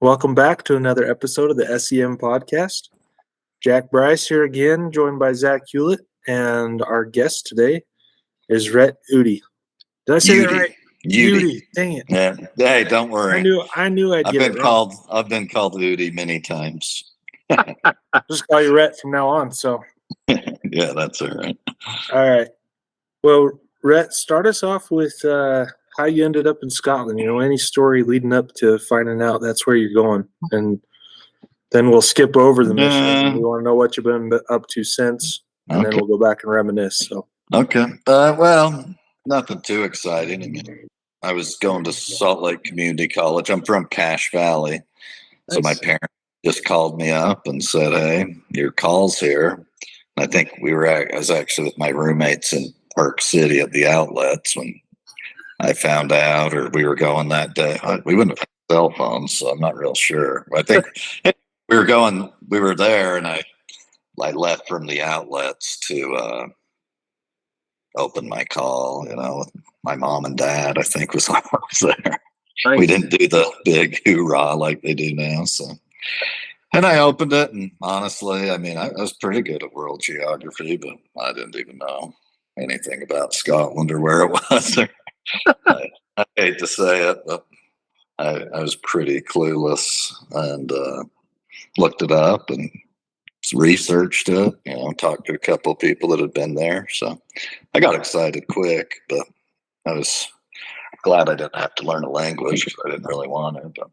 Welcome back to another episode of the S.E.M podcast. Jack Bryce here again, joined by Zach Hewlett, and our guest today is Rhett Udy. Did I say that right? Udy. Dang it. Yeah. Hey, don't worry. I knew I'd get it right. I've been called Udy many times. Just call you Rhett from now on. So. Yeah, that's all right. All right. Well, Rhett, start us off with how you ended up in Scotland. Any story leading up to finding out that's where you're going, and then we'll skip over the mission. We want to know what you've been up to since, and then we'll go back and reminisce. So. Okay. Well, nothing too exciting. I mean, I was going to Salt Lake Community College. I'm from Cache Valley. Nice. So my parents just called me up and said, "Hey, your call's here." And I think I was actually with my roommates in Park City at the outlets when I found out, or we were going that day. We wouldn't have had cell phones, so I'm not real sure. I think we were there, and I left from the outlets to open my call, with my mom and dad, I think was when I was there. Nice. We didn't do the big hoorah like they do now. So, and I opened it, and honestly, I mean, I was pretty good at world geography, but I didn't even know anything about Scotland or where it was. I hate to say it, but I was pretty clueless, and looked it up and researched it, talked to a couple of people that had been there. So I got excited quick, but I was glad I didn't have to learn a language because I didn't really want to, but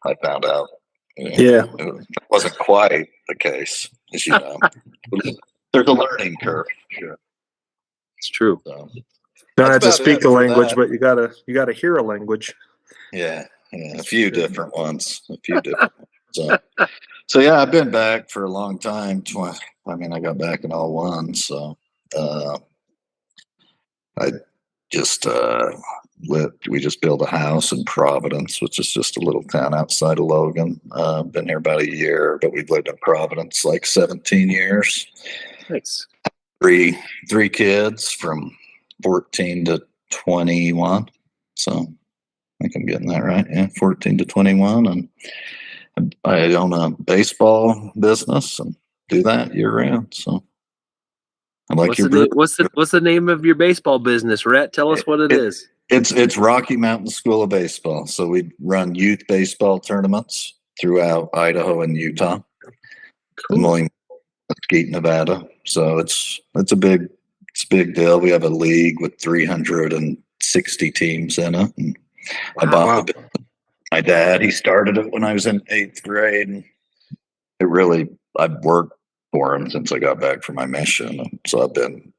I found out it wasn't quite the case, as you know. There's a learning curve. Sure. It's true. So, don't have to speak a language, but you gotta hear a language. Yeah, a few different ones. So yeah, I've been back for a long time. I got back in 2001, so I just we just built a house in Providence, which is just a little town outside of Logan. Been here about a year, but we've lived in Providence like 17 years. Nice. Three kids from 14 to 21. So I think I'm getting that right. Yeah, 14 to 21, and I own a baseball business and do that year round. So I like what's the name of your baseball business, Rhett? Tell us what it is. It's Rocky Mountain School of Baseball. So we run youth baseball tournaments throughout Idaho and Utah. Cool. And Mesquite, Nevada. So it's a big deal. We have a league with 360 teams in it. And I bought the business. My dad, he started it when I was in 8th grade, and I've worked for him since I got back from my mission. And so I've been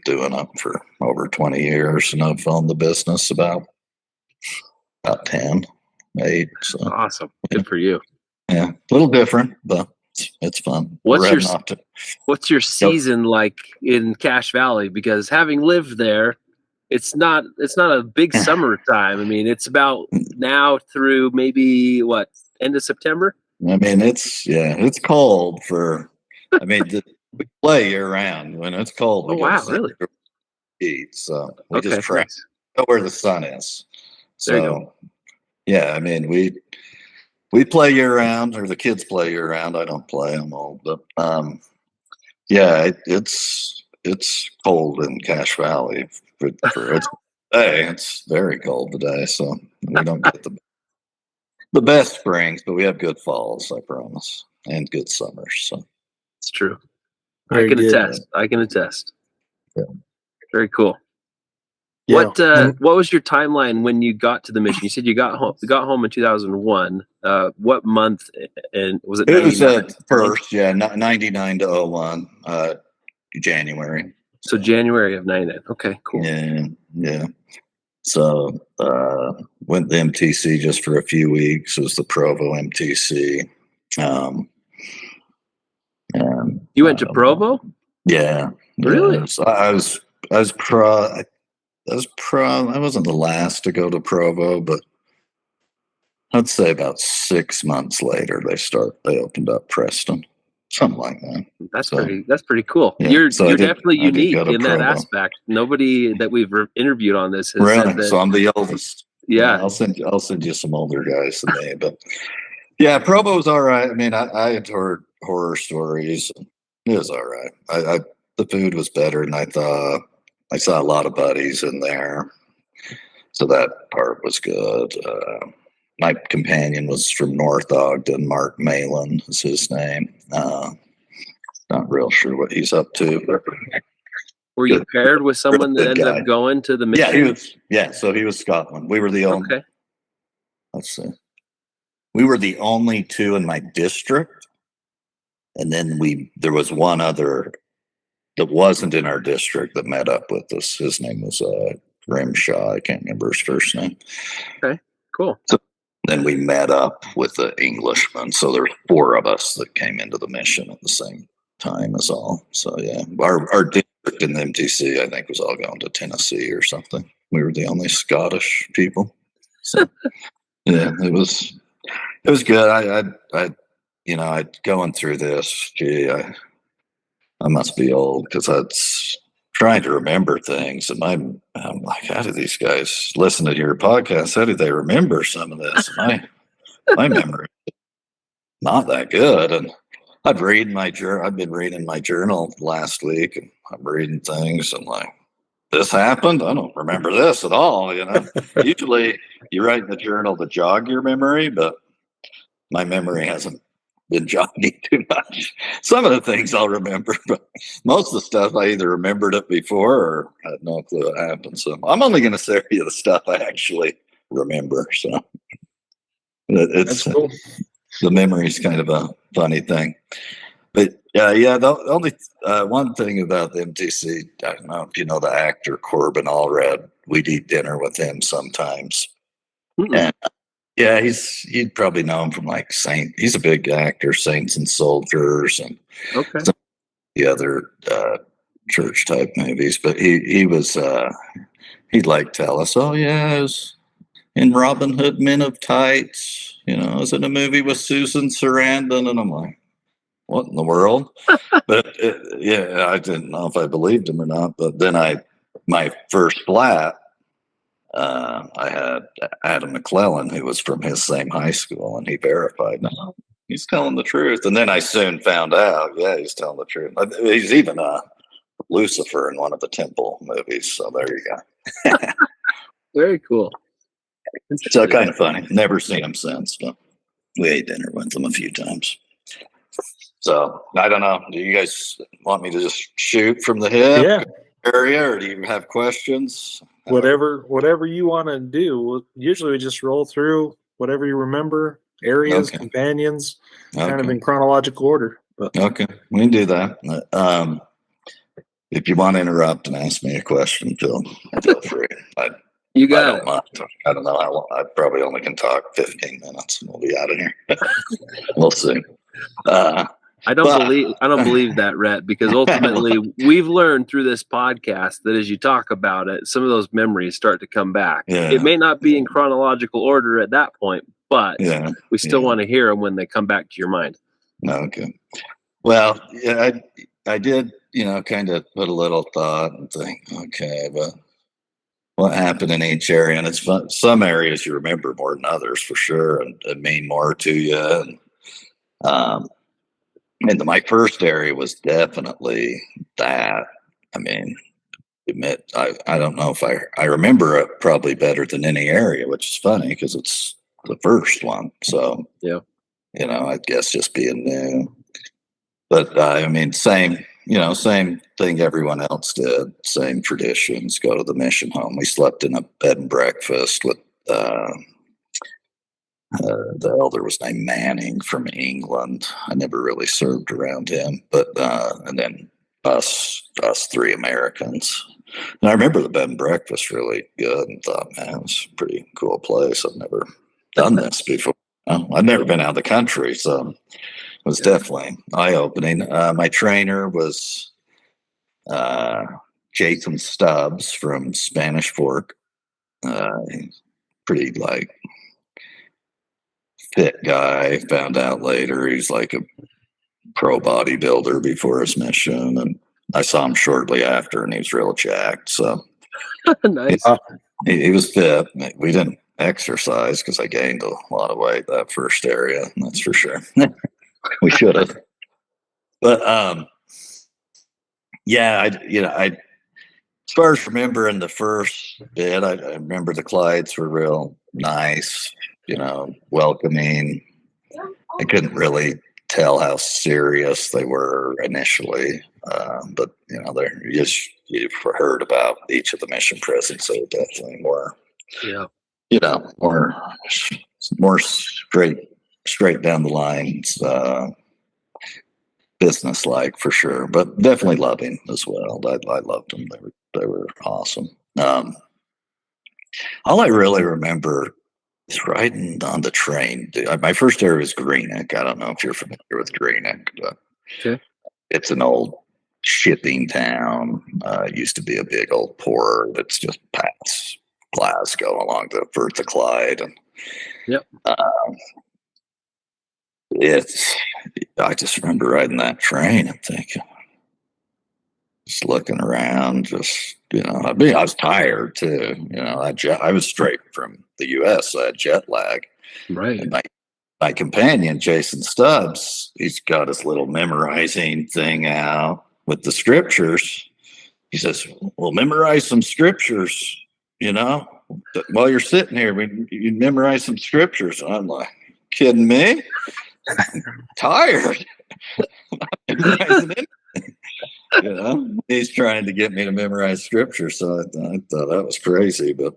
doing it for over 20 years, and I've owned the business about 8. So awesome. Good for you. Yeah. A little different, but it's fun. What's your season like in Cache Valley? Because having lived there, it's not a big summertime. I mean, it's about now through maybe end of September. I mean, it's cold we play year round. When it's cold, oh wow, really? Heat, so we just try to go where the sun is. So yeah, I mean, we play year round, or the kids play year round. I don't play; I'm old, but yeah, it's cold in Cache Valley. It's very cold today, so we don't get the best springs, but we have good falls, I promise, and good summers. So it's true. I can attest. Yeah. Very cool. Yeah. What was your timeline when you got to the mission? You said you got home in 2001. What month? And was it? It was at first, 99 to 01, January. So January of 99. Okay, cool. Yeah. So went to MTC just for a few weeks. It was the Provo MTC. And you went to Provo? Yeah. Really? Yeah. So I wasn't the last to go to Provo, but I'd say about 6 months later they opened up Preston. Something like that. That's pretty cool. Yeah, you're definitely unique in that aspect. Nobody that we've interviewed on this has said that. So I'm the oldest. Yeah. I'll send you some older guys than me, but yeah, Provo's all right. I mean, I had heard horror stories. It was all right. The food was better than I thought. I saw a lot of buddies in there, so that part was good. My companion was from North Ogden. Mark Malin is his name. Not real sure what he's up to. But were you paired with someone that ended up going to the mission? Yeah, he was. Yeah, so he was Scotland. We were the only. Okay. Let's see. We were the only two in my district, and then there was one other that wasn't in our district that met up with us. His name was Grimshaw. I can't remember his first name. Okay, cool. So then we met up with the Englishman. So there were 4 of us that came into the mission at the same time as all. So yeah, our district in the MTC, I think, was all going to Tennessee or something. We were the only Scottish people. So yeah, it was good. I going through this. Gee, I must be old because I was trying to remember things, and I'm like, how do these guys listen to your podcast? How do they remember some of this? My memory is not that good, and I've been reading my journal last week, and I'm reading things, and like, this happened. I don't remember this at all. Usually you write in the journal to jog your memory, but my memory hasn't been jogging too much. Some of the things I'll remember, but most of the stuff I either remembered it before or had no clue what happened. So I'm only going to say you the stuff I actually remember. So it's cool. The memory is kind of a funny thing. But yeah, the only one thing about the MTC, I don't know if you know the actor Corbin Allred. We'd eat dinner with him sometimes. Mm-hmm. And yeah, you'd probably know him from like he's a big actor, Saints and Soldiers, and the other church type movies. But he'd like tell us, oh yeah, I was in Robin Hood Men of Tights. I was in a movie with Susan Sarandon, and I'm like, what in the world? But yeah, I didn't know if I believed him or not. But then my first flat, I had Adam McClellan, who was from his same high school, and he verified, no, he's telling the truth. And then I soon found out, yeah, he's telling the truth. He's even Lucifer in one of the Temple movies. So there you go. Very cool. So kind of funny. Never seen him since, but we ate dinner with him a few times. So I don't know. Do you guys want me to just shoot from the hip area, or do you have questions? Whatever you want to do. Usually we just roll through whatever you remember, areas, companions, kind of in chronological order. But. Okay, we can do that. If you want to interrupt and ask me a question, feel free. You got it. I don't know how long. I probably only can talk 15 minutes, and we'll be out of here. We'll see. I don't believe that, Rhett, because ultimately we've learned through this podcast that as you talk about it, some of those memories start to come back. Yeah. It may not be in chronological order at that point, but we still want to hear them when they come back to your mind. Okay. Well, yeah, I did, kind of put a little thought and think, okay, but what happened in each area? And it's fun. Some areas you remember more than others for sure, and mean more to you. And my first area was definitely that. I mean, I don't know if I remember it probably better than any area, which is funny because it's the first one. So yeah, I guess just being new. But I mean, same thing everyone else did. Same traditions. Go to the mission home. We slept in a bed and breakfast with. The elder was named Manning from England. I never really served around him, but and then us 3 Americans. And I remember the bed and breakfast really good, and thought, man, it was a pretty cool place. I've never done this before. I've never been out of the country, so it was definitely eye-opening. My trainer was Jason Stubbs from Spanish Fork. Pretty fit guy. Found out later he's like a pro bodybuilder before his mission, and I saw him shortly after, and he was real jacked. So nice. He was fit. We didn't exercise because I gained a lot of weight that first area. That's for sure. We should have. But yeah, I as far as remembering the first bit, I remember the Clydes were real nice, welcoming. I couldn't really tell how serious they were initially, but you've heard about each of the mission presence, so definitely more, more straight down the lines, business like for sure, but definitely loving as well. I loved them. They were awesome. All I really remember is riding on the train. My first area was Greenock. I don't know if you're familiar with Greenock, but okay. It's an old shipping town. It used to be a big old port that's just past Glasgow along the Firth of Clyde. And, yep. I just remember riding that train and thinking, just looking around, I was tired too. I was straight from the U.S., so I had jet lag. Right. And my companion, Jason Stubbs, he's got his little memorizing thing out with the scriptures. He says, well, memorize some scriptures, while you're sitting here, you memorize some scriptures. And I'm like, kidding me? I'm tired. He's trying to get me to memorize scripture, so I thought that was crazy, but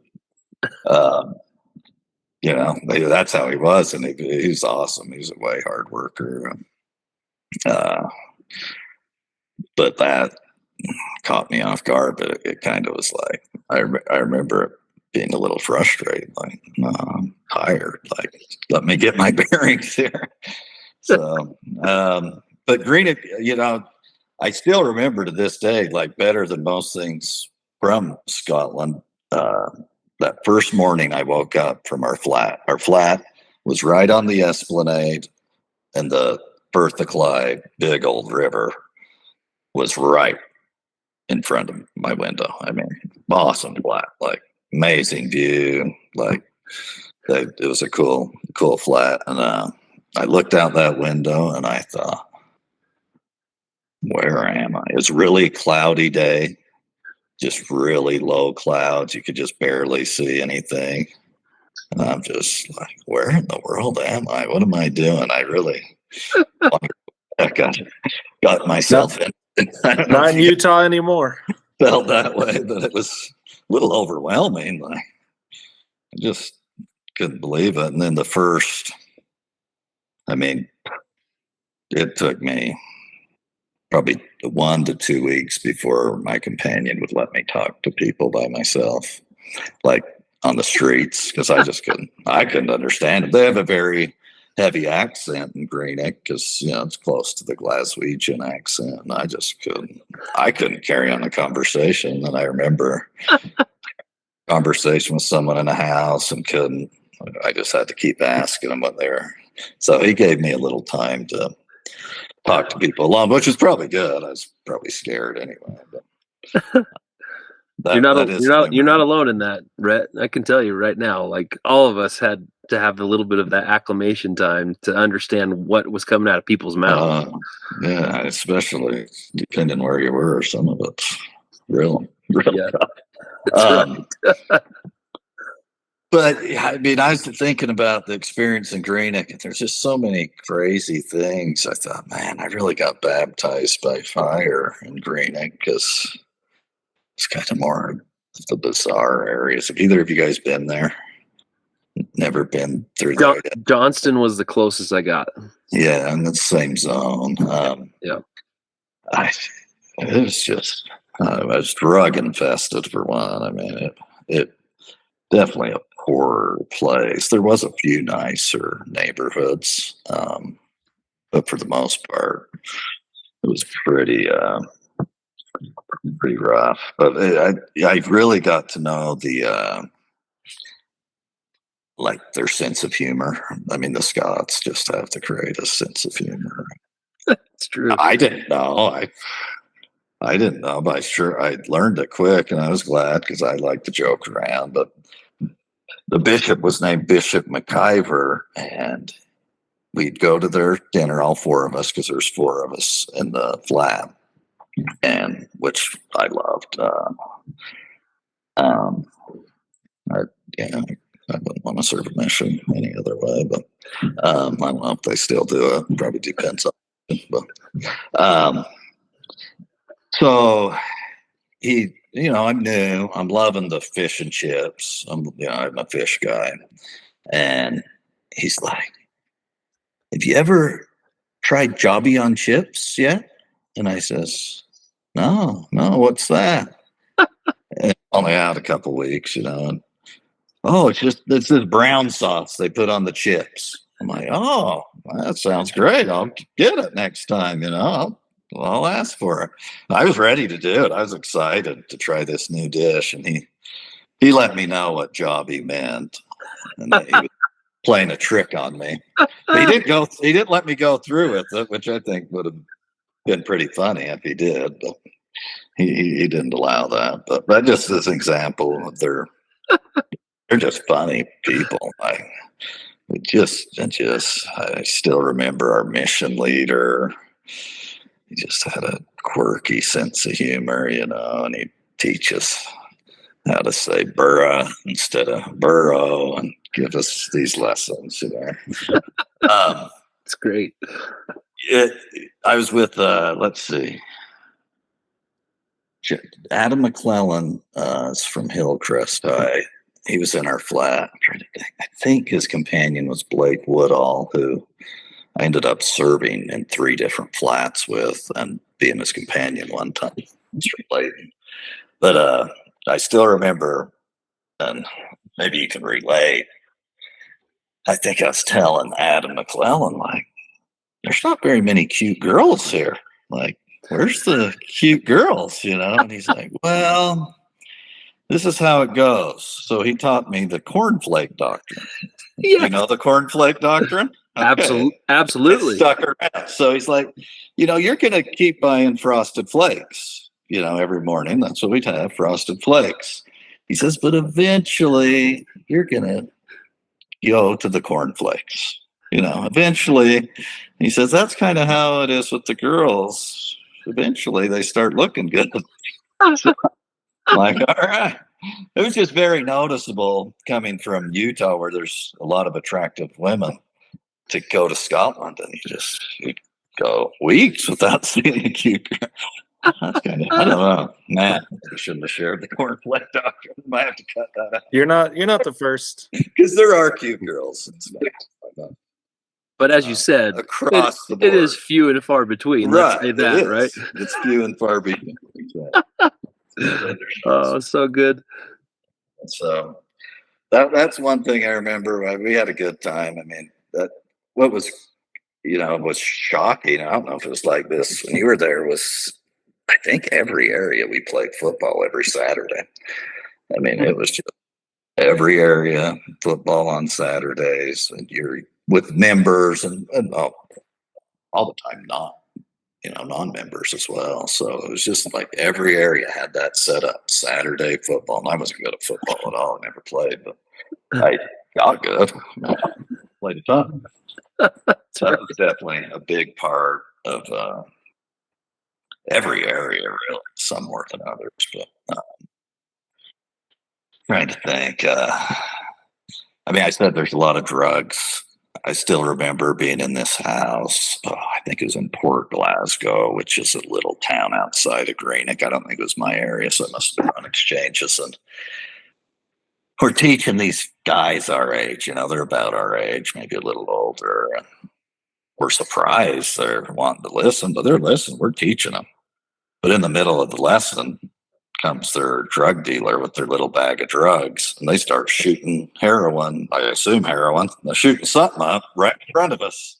that's how he was, and he was awesome. He was a way hard worker, but that caught me off guard. But it kind of was like I remember it being a little frustrating, like, no, I'm tired, like, let me get my bearings here. So but Greenock, I still remember to this day, like, better than most things from Scotland. That first morning I woke up from our flat. Our flat was right on the Esplanade, and the Firth of Clyde, big old river, was right in front of my window. I mean, awesome flat, like amazing view. Like, it was a cool flat. And I looked out that window and I thought, where am I? It was a really cloudy day, just really low clouds. You could just barely see anything. And I'm just like, where in the world am I? What am I doing? I really got myself in. Not in Utah anymore. Felt that way, but it was a little overwhelming. Like, I just couldn't believe it. And then it took me probably 1 to 2 weeks before my companion would let me talk to people by myself, like on the streets, because I couldn't understand it. They have a very heavy accent in Greenock because it's close to the Glaswegian accent, and I couldn't carry on a conversation. And I remember conversation with someone in a house and I just had to keep asking them what they were. So he gave me a little time to talk to people along, which was probably good. I was probably scared anyway. But you're not alone in that, Rhett. I can tell you right now, like, all of us had to have a little bit of that acclimation time to understand what was coming out of people's mouths. Yeah, especially depending where you were. Some of it's real yeah. Right. But I was thinking about the experience in Greenock, and there's just so many crazy things. I thought, man, I really got baptized by fire in Greenock because it's kind of more of the bizarre areas. Have either of you guys been there? Never been through there yet. Johnston was the closest I got. Yeah, in the same zone. Yeah. It was just, I was drug infested for one. I mean, it definitely a poor place. There was a few nicer neighborhoods, but for the most part, it was pretty rough. But I really got to know their sense of humor. I mean, the Scots just have the greatest sense of humor. It's true. I didn't know. I didn't know, but I learned it quick, and I was glad because I like to joke around. But the bishop was named Bishop McIver, and we'd go to their dinner, all four of us, because there's four of us in the flat, and which I loved. I, yeah, I wouldn't want to serve a mission any other way, but I don't know if they still do it. Probably depends on it, but so he, I'm new. I'm loving the fish and chips. I'm a fish guy, and he's like, "Have you ever tried Jobbie on chips yet?" And I says, "No, what's that?" And only out a couple weeks, And, oh, it's this brown sauce they put on the chips. I'm like, oh, well, that sounds great. I'll get it next time. I'll ask for it. I was ready to do it. I was excited to try this new dish, and he let me know what Jobbie meant, and he was playing a trick on me. He didn't let me go through with it, which I think would have been pretty funny if he did, but he didn't allow that. But just as an example of they're just funny people. I still remember our mission leader. He just had a quirky sense of humor, and he'd teach us how to say burra instead of burrow and give us these lessons, It's great. I was with, let's see, Adam McClellan is from Hillcrest High. He was in our flat. I'm trying to think. I think his companion was Blake Woodall, who I ended up serving in 3 different flats with and being his companion one time. It's related. But I still remember, and maybe you can relate, I think I was telling Adam McClellan, like, there's not very many cute girls here. Like, where's the cute girls, And he's like, well, this is how it goes. So he taught me the cornflake doctrine. Yeah. You know the cornflake doctrine? Okay. Absolutely. It stuck around. So he's like, you're going to keep buying Frosted Flakes, every morning. That's what we'd have, Frosted Flakes. He says, but eventually you're going to go to the cornflakes. Eventually, he says, that's kind of how it is with the girls. Eventually they start looking good. So, like, all right. It was just very noticeable coming from Utah, where there's a lot of attractive women, to go to Scotland, and you'd go weeks without seeing a cute girl. That's kind of, I don't know. Matt, we shouldn't have shared the cornflake doctrine. Might have to cut that out. You're not the first. Because there are cute girls. But as you said, across the board, it is few and far between. Right. Let's say that, right? It's few and far between. Oh, so good. So that's one thing I remember. We had a good time. I mean, what was, was shocking. I don't know if it was like this when you were there, was I think every area we played football every Saturday. I mean, it was just every area football on Saturdays, and you're with members and all the time, non-members as well. So it was just like every area had that set up, Saturday football. And I wasn't good at football at all. I never played, but I got good. Played a ton. So that was definitely a big part of every area, really, some more than others. But trying to think. I said there's a lot of drugs. I still remember being in this house. I think it was in Port Glasgow, which is a little town outside of Greenock. I don't think it was my area, so it must have been on exchanges. And we're teaching these guys our age. They're about our age, maybe a little older. And we're surprised they're wanting to listen, but they're listening. We're teaching them. But in the middle of the lesson comes their drug dealer with their little bag of drugs, and they start shooting heroin. I assume heroin. They're shooting something up right in front of us.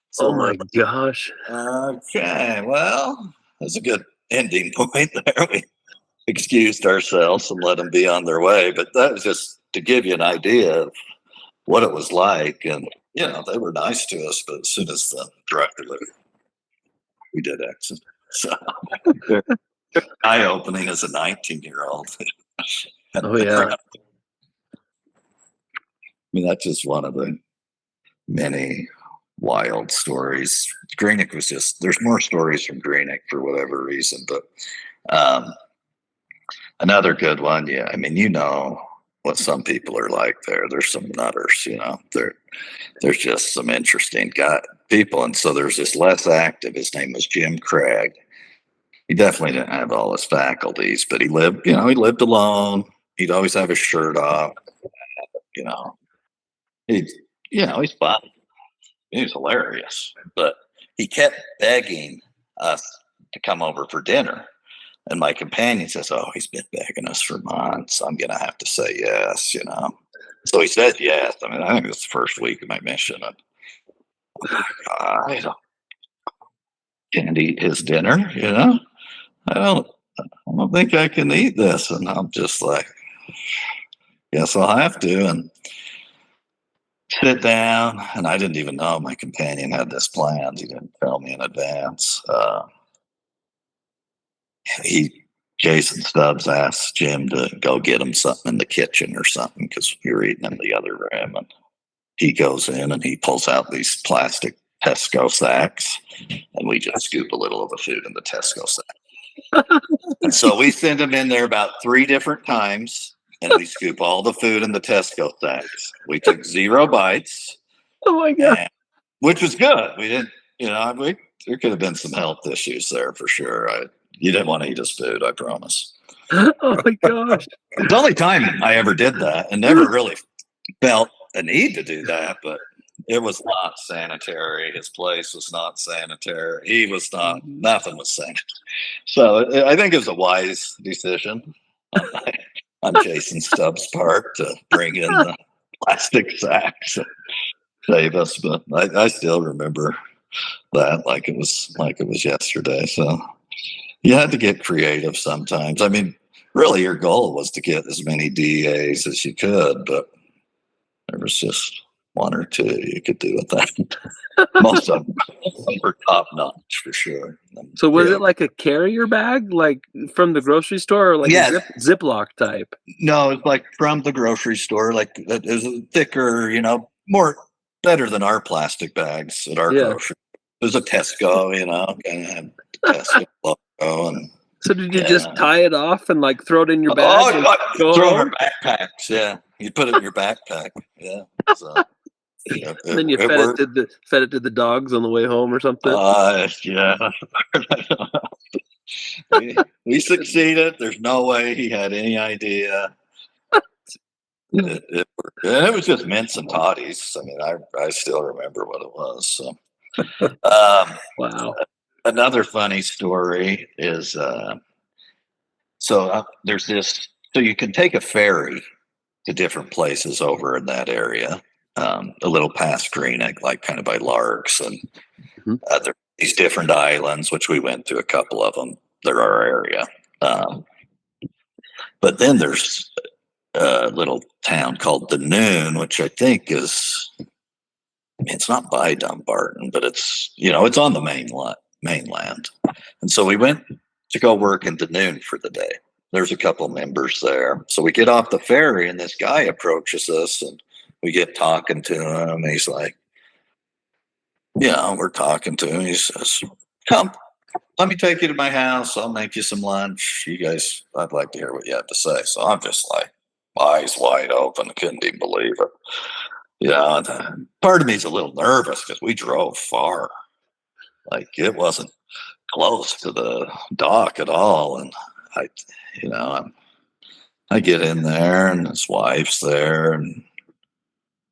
So oh my gosh. Okay, well, that's a good ending point there. We excused ourselves and let them be on their way. But that was just to give you an idea of what it was like. And, they were nice to us, but as soon as the drug delivery, we did exit. So eye-opening as a 19-year-old. Oh, yeah. mean, that's just one of the many wild stories. Greenock was just, there's more stories from Greenock for whatever reason, but another good one. Yeah. I mean, you know what some people are like there. There's some nutters, you know, there's just some interesting people. And so there's this less active, his name was Jim Craig. He definitely didn't have all his faculties, but he lived alone. He'd always have his shirt off, you know, he's fun. He was hilarious, but he kept begging us to come over for dinner. And my companion says, "Oh, he's been begging us for months. I'm going to have to say yes, you know." So he said yes. I mean, I think it was the first week of my mission. And I can't eat his dinner, you know. I don't think I can eat this. And I'm just like, guess I'll have to. And sit down. And I didn't even know my companion had this planned. He didn't tell me in advance. Jason Stubbs asked Jim to go get him something in the kitchen or something because we were eating in the other room. And he goes in and he pulls out these plastic Tesco sacks, and we just scoop a little of the food in the Tesco sack. And so we send him in there about 3 different times, and we scoop all the food in the Tesco sacks. We took 0 bites. Oh my God. Which was good. We didn't, you know, there could have been some health issues there for sure. You didn't want to eat his food, I promise. Oh my gosh. It's the only time I ever did that, and never really felt a need to do that, but it was not sanitary. His place was not sanitary. He was not, nothing was sanitary. So I think it was a wise decision on Jason Stubbs' part to bring in the plastic sacks and save us. But I still remember that like it was yesterday. So you had to get creative sometimes. I mean, really your goal was to get as many DAs as you could, but there was just 1 or 2 you could do with that. Most of them were top notch for sure. So was it like a carrier bag, like from the grocery store, or like a Ziploc type? No, it's like from the grocery store. Like it was thicker, you know, better than our plastic bags at our grocery. It was a Tesco, you know, kind of Tesco logo. And so did you just tie it off and like throw it in your bag? Throw it in our backpacks. Yeah, you put it in your backpack. Yeah. So, and then you fed it to the dogs on the way home or something. Yeah. we succeeded. There's no way he had any idea. It was just mints and toddies. I mean, I still remember what it was. So, wow. Another funny story is there's this. So you can take a ferry to different places over in that area. A little past Greenock, like kind of by Larks, and there are these different islands, which we went to a couple of them. They're our area. But then there's a little town called the Noon, which I think is, I mean, it's not by Dumbarton, but it's, you know, it's on the mainland. And so we went to go work in the Noon for the day. There's a couple members there. So we get off the ferry and this guy approaches us and we get talking to him. And he's like, yeah, we're talking to him. He says, come, let me take you to my house. I'll make you some lunch. You guys, I'd like to hear what you have to say. So I'm just like, eyes wide open. Couldn't even believe it. You know, part of me is a little nervous because we drove far. Like it wasn't close to the dock at all. And I get in there and his wife's there and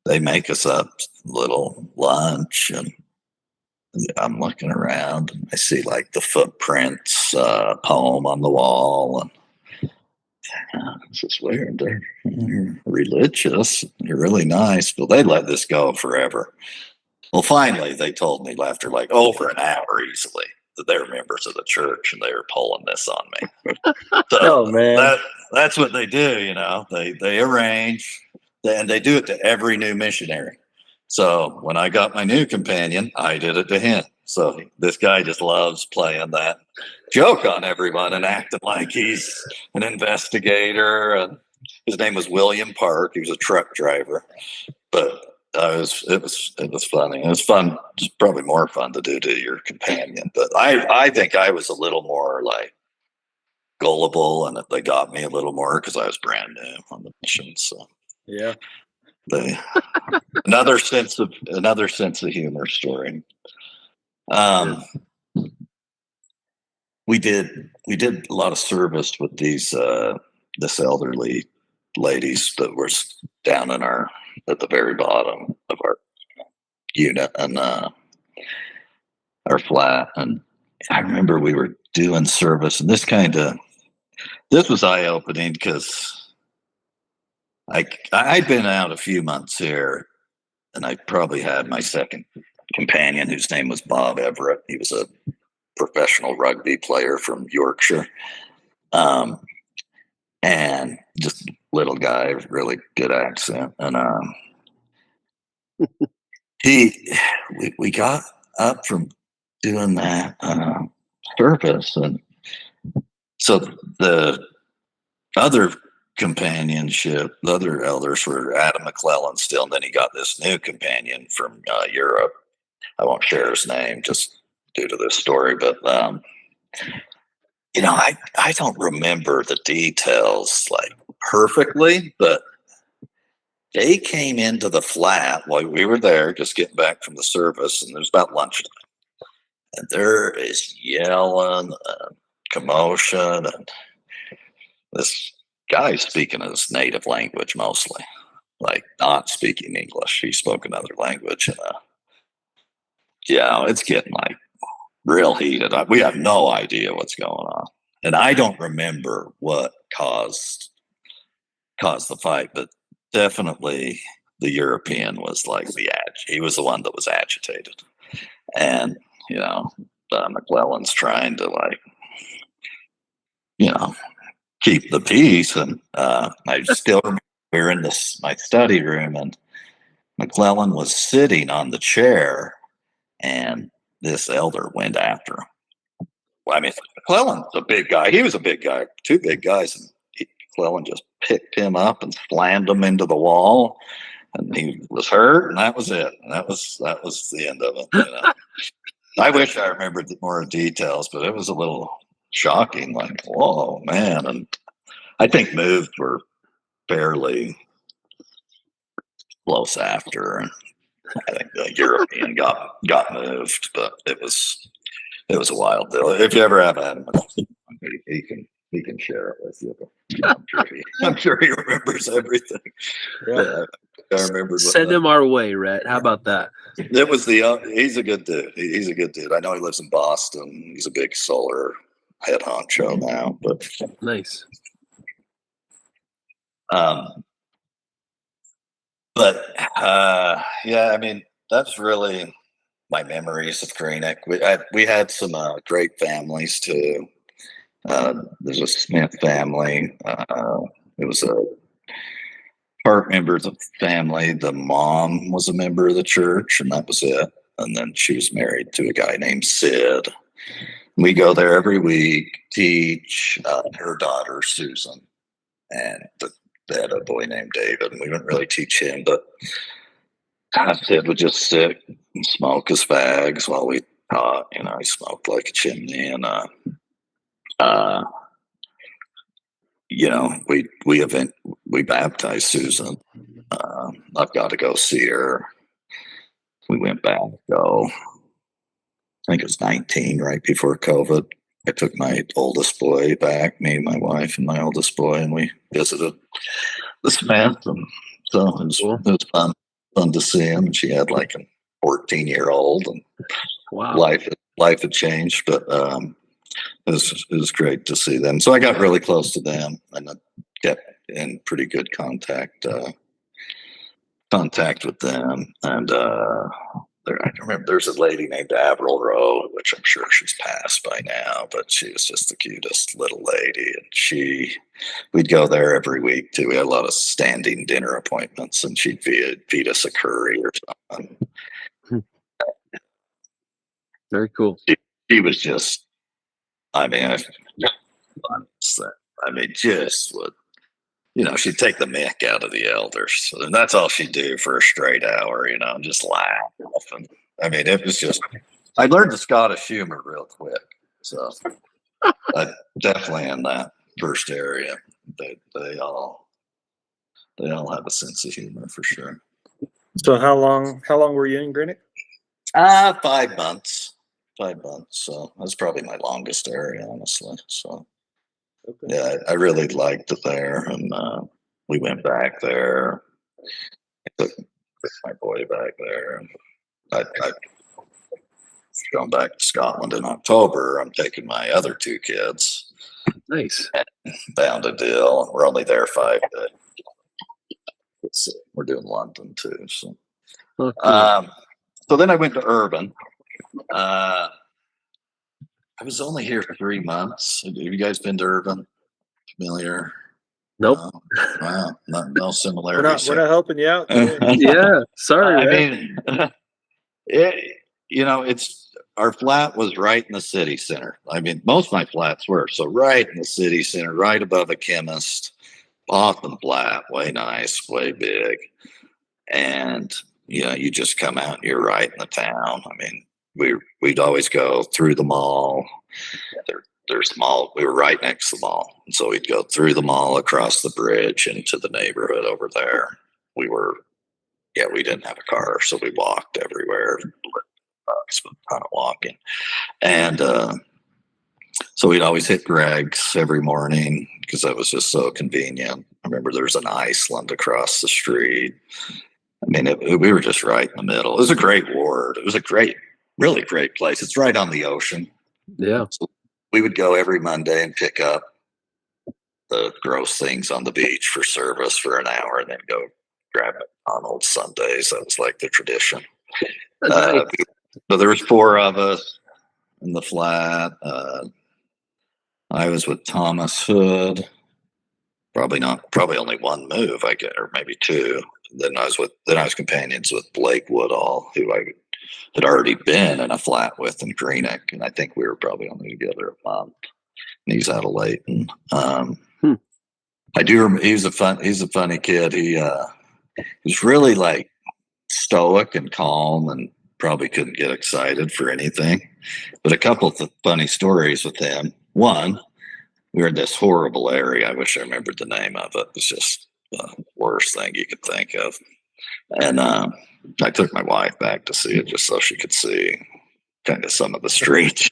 they make us up a little lunch, and I'm looking around and I see like the footprints poem on the wall, and this is weird. They're religious. They're really nice, but they let this go forever. Well, finally, they told me after like over an hour easily that they were members of the church and they were pulling this on me. So oh man, that's what they do. You know, they arrange. And they do it to every new missionary. So when I got my new companion, I did it to him. So this guy just loves playing that joke on everyone and acting like he's an investigator. And his name was William Park. He was a truck driver, but it was funny. It was fun. It's probably more fun to do to your companion, but I think I was a little more like gullible, and they got me a little more because I was brand new on the mission. So Yeah. Another sense of humor story. We did a lot of service with these this elderly ladies that were down at the very bottom of our unit and our flat. And I remember we were doing service, and this was eye opening because I'd been out a few months here, and I probably had my second companion, whose name was Bob Everett. He was a professional rugby player from Yorkshire, and just little guy, really good accent. And we got up from doing that service, and so the other companionship, the other elders were Adam McClellan still, and then he got this new companion from Europe. I won't share his name just due to this story, but I don't remember the details like perfectly, but they came into the flat while we were there, just getting back from the service, and it was about lunchtime, and there is yelling and commotion, and this guy speaking his native language mostly, like not speaking English. He spoke another language, and it's getting like real heated. We have no idea what's going on, and I don't remember what caused the fight, but definitely the European was like he was the one that was agitated, and McClellan's trying to keep the peace, and I still remember we were in my study room, and McClellan was sitting on the chair, and this elder went after him. Well, I mean, McClellan's a big guy. He was a big guy, two big guys, and McClellan just picked him up and slammed him into the wall, and he was hurt, and that was it. And that was the end of it. I wish I remembered more details, but it was a little shocking. Like, whoa, man! And I think moves were fairly close after, and I think the European got moved, but it was a wild deal. If you ever have Adam, he can share it with you. I'm sure he remembers everything. Yeah. I remember. Send him our way, Rhett. How about that? It was he's a good dude. He's a good dude. I know he lives in Boston. He's a big solar head honcho now, but nice. I mean, that's really my memories of Greenock. We had some great families too. There's a Smith family. It was a part member of the family. The mom was a member of the church, and that was it. And then she was married to a guy named Sid. We go there every week, teach her daughter, Susan, and they had a boy named David, and we didn't really teach him, but Sid would just sit and smoke his fags while we taught. He smoked like a chimney, and we baptized Susan. I've got to go see her. We went back. I think it was 19, right before COVID. I took my oldest boy back, me, my wife, and my oldest boy, and we visited the Smith. And so it was fun to see him. She had like a 14-year-old, and wow, life had changed, but it was great to see them. So I got really close to them, and I kept in pretty good contact with them. And I remember there's a lady named Avril Rowe, which I'm sure she's passed by now, but she was just the cutest little lady. And we'd go there every week too. We had a lot of standing dinner appointments, and she'd feed us a curry or something. Very cool. She was just, just would she'd take the mick out of the elders. And that's all she'd do for a straight hour, just laugh. And, I mean, it was just, I learned the Scottish humor real quick. So I definitely in that first area, they all have a sense of humor for sure. So how long were you in Greenock? 5 months. 5 months. So that's probably my longest area, honestly. So Okay. yeah, I really liked it there, and we went back there. I took my boy back there, and I've gone back to Scotland in October. I'm taking my other 2 kids. Nice. Found a deal. We're only there 5 days. We're doing London too. So, so then I went to Urban. I was only here for 3 months. Have you guys been to Urban? Familiar? Nope. Wow. No similarities. We're not helping you out. Yeah. Sorry. I mean, it's our flat was right in the city center. I mean, most of my flats were so right in the city center, right above a chemist. Awesome flat, way nice, way big, and you just come out and you're right in the town. I mean, we'd always go through the mall. There's the mall. We were right next to the mall, and so we'd go through the mall, across the bridge, into the neighborhood over there. We didn't have a car, so we walked everywhere. Spent a ton of walking, and so we'd always hit Greg's every morning because that was just so convenient. I remember there's an Iceland across the street. I mean, we were just right in the middle. It was a great ward. It was a really great place. It's right on the ocean. Yeah. So we would go every Monday and pick up the gross things on the beach for service for an hour, and then go grab McDonald's Sundays. That was like the tradition. Nice. So there was 4 of us in the flat. I was with Thomas Hood. Probably only 1 move, I get, or maybe 2. Then I was companions with Blake Woodall, who I had already been in a flat with in Greenock, and I think we were probably only together a month. And he's out of Layton. I do remember he's a funny kid. He was really like stoic and calm, and probably couldn't get excited for anything. But a couple of funny stories with him. One, we were in this horrible area. I wish I remembered the name of it. It's just the worst thing you could think of. And I took my wife back to see it just so she could see kind of some of the streets.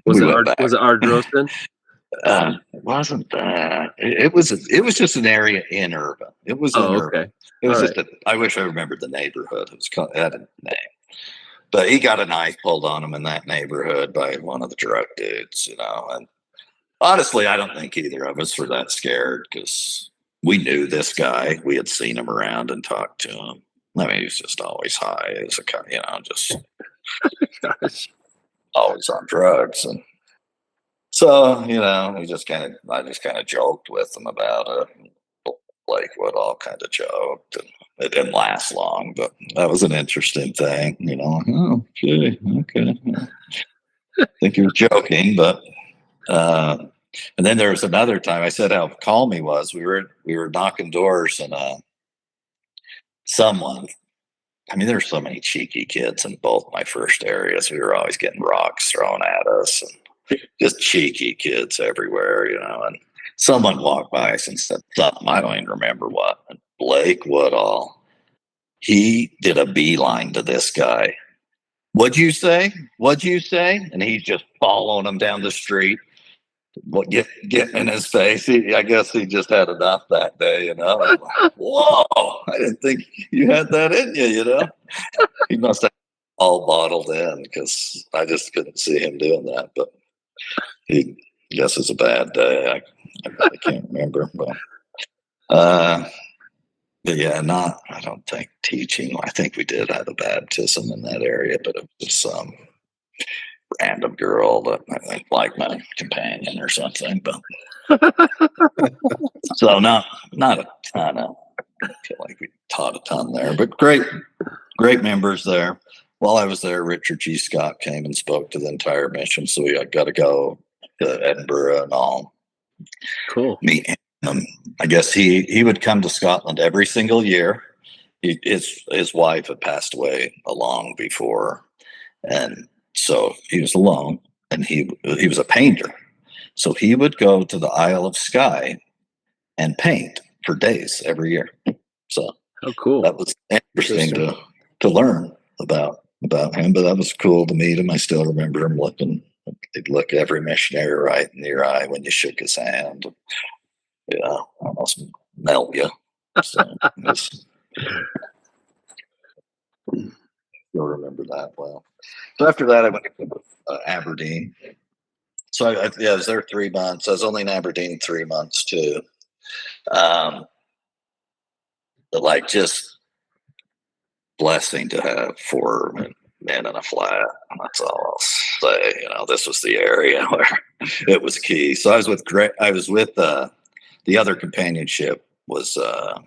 Was it Ardrossan? It wasn't that. It was just an area in Urban. It was okay. It was just I wish I remembered the neighborhood. It had a name. But he got a knife pulled on him in that neighborhood by one of the drug dudes, and honestly, I don't think either of us were that scared because we knew this guy. We had seen him around and talked to him. I mean, he was just always high as a, just always on drugs. And so, I just kind of joked with him about it. Blake Woodall kind of joked, and it didn't last long, but that was an interesting thing, Oh, okay. I think he was joking, but and then there was another time I said how calm he was. We were knocking doors, and someone. I mean, there's so many cheeky kids in both my first areas. We were always getting rocks thrown at us, and just cheeky kids everywhere, And someone walked by us and said something, I don't even remember what. And Blake Woodall, he did a beeline to this guy. What'd you say? And he's just following him down the street. Getting in his face. I guess he just had enough that day, I'm like, whoa, I didn't think you had that in you, He must have all bottled in because I just couldn't see him doing that. But I guess it's a bad day. I can't remember. But yeah, I don't think teaching. I think we did have a baptism in that area, but it was some random girl that I think like my companion or something, but so not a ton of. I feel like we taught a ton there, but great members there. While I was there, Richard G. Scott came and spoke to the entire mission, so we got to go to Edinburgh and all. Cool. Meet I guess he would come to Scotland every single year. His wife had passed away long before, and so he was alone. And he was a painter, so he would go to the Isle of Skye and paint for days every year. So cool. That was interesting to learn about him. But that was cool to meet him. I still remember him looking. He'd look every missionary right in your eye when you shook his hand. Yeah, almost melt you. So you'll remember that well. So after that, I went to Aberdeen. So I was there 3 months. I was only in Aberdeen 3 months too. But like, just blessing to have 4 men in a flat. That's all I'll say. This was the area where it was key. So I was with Greg. I was with the other companionship was no,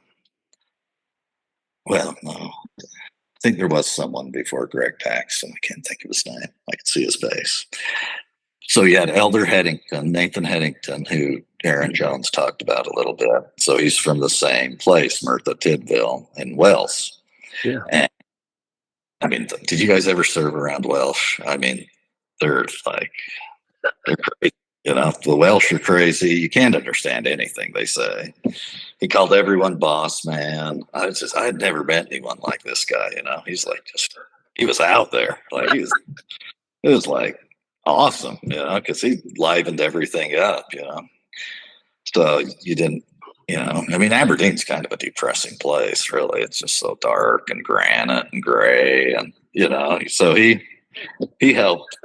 I think there was someone before Greg Paxton. I can't think of his name. I can see his face. So you had Elder Headington, Nathan Headington, who Aaron Jones talked about a little bit. So he's from the same place, Merthyr Tydfil in Wales. Yeah. And I mean, did you guys ever serve around Welsh? I mean, they're crazy. The Welsh are crazy. You can't understand anything they say. He called everyone boss man. I had never met anyone like this guy. He's like, he was out there. Like it was like awesome, because he livened everything up, So you didn't, I mean, Aberdeen's kind of a depressing place, really. It's just so dark and granite and gray, and so he helped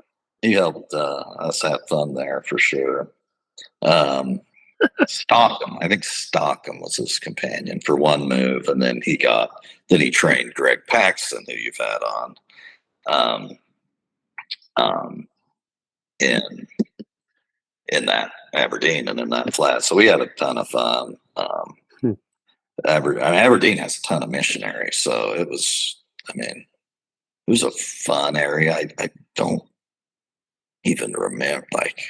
us have fun there for sure. Stockham, I think Stockham was his companion for one move, and then he trained Greg Paxton, who you've had on, in that Aberdeen and in that flat. So we had a ton of fun. Aberdeen has a ton of missionaries, so it was a fun area. I don't even remember, like,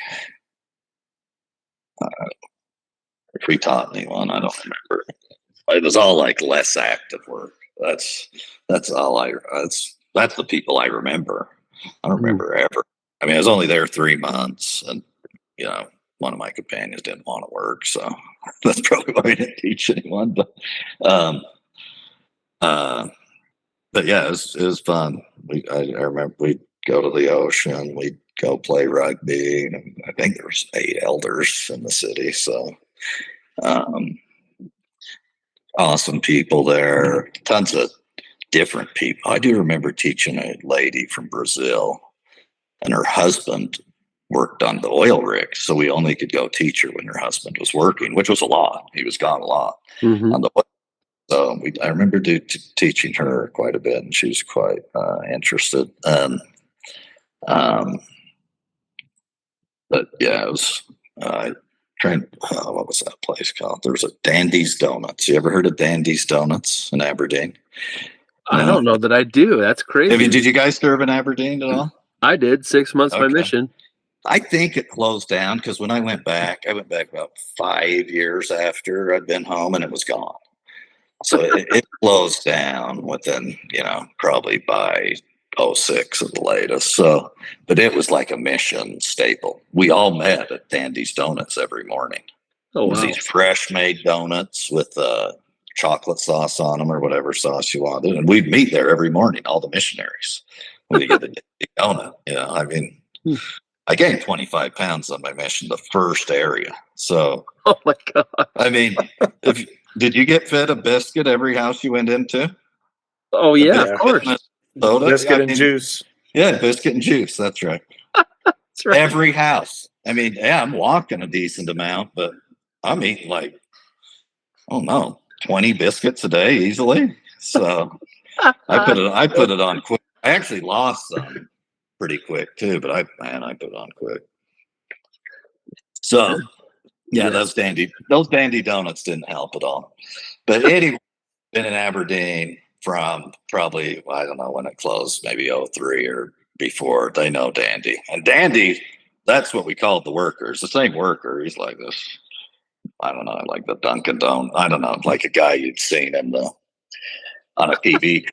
if we taught anyone, I don't remember. It was all like less active work. That's the people I remember. I don't remember ever. I mean, I was only there 3 months, and one of my companions didn't want to work, so that's probably why I didn't teach anyone. But yeah, it was fun. I remember we'd go to the ocean, we'd go play rugby, and I think there was 8 elders in the city, so awesome people there, tons of different people. I do remember teaching a lady from Brazil, and her husband worked on the oil rig, so we only could go teach her when her husband was working, which was a lot. He was gone a lot on the oil. So I remember teaching her quite a bit, and she was quite interested. But yeah, it was trained. What was that place called? There was a Dandy's Donuts. You ever heard of Dandy's Donuts in Aberdeen? I don't know that I do. That's crazy. Did you guys serve in Aberdeen at all? I did 6 months my mission. I think it closed down because when I went back about 5 years after I'd been home, and it was gone. So it closed down within, probably by 2006 at the latest. So, but it was like a mission staple. We all met at Dandy's Donuts every morning. Oh, wow. It was these fresh made donuts with chocolate sauce on them or whatever sauce you wanted. And we'd meet there every morning, all the missionaries. When you get the donut, I mean, I gained 25 pounds on my mission, the first area. So, oh my God. I mean, did you get fed a biscuit every house you went into? Oh yeah, of course. Soda? Biscuit and juice. Yeah, biscuit and juice. That's right. That's right. Every house. I mean, yeah, I'm walking a decent amount, but I'm eating like, 20 biscuits a day easily. So I put it on quick. I actually lost some pretty quick too, but I put it on quick. So yeah, those dandy donuts didn't help at all. But anyway, been in Aberdeen from probably, I don't know when it closed, maybe 2003 or before. They know Dandy. And Dandy, that's what we called the worker. It's the same worker. He's like this I don't know, like the Dunkin' Donuts. I don't know, like a guy you'd seen on a TV.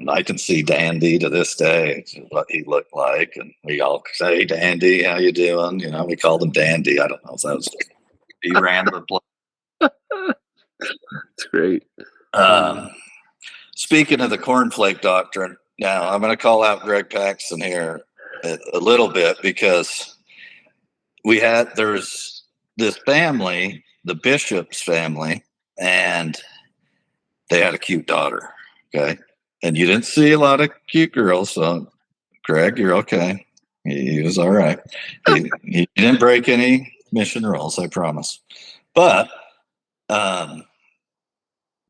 I can see Dandy to this day, what he looked like, and we all say, "Hey, Dandy, how you doing?" You know, we called him Dandy. I don't know if that was he ran the place. It's great. Speaking of the cornflake doctrine, now I'm going to call out Greg Paxton here a little bit because there's this family, the Bishop's family, and they had a cute daughter. Okay. And you didn't see a lot of cute girls. So, Greg, you're okay. He was all right. He didn't break any mission rules, I promise. But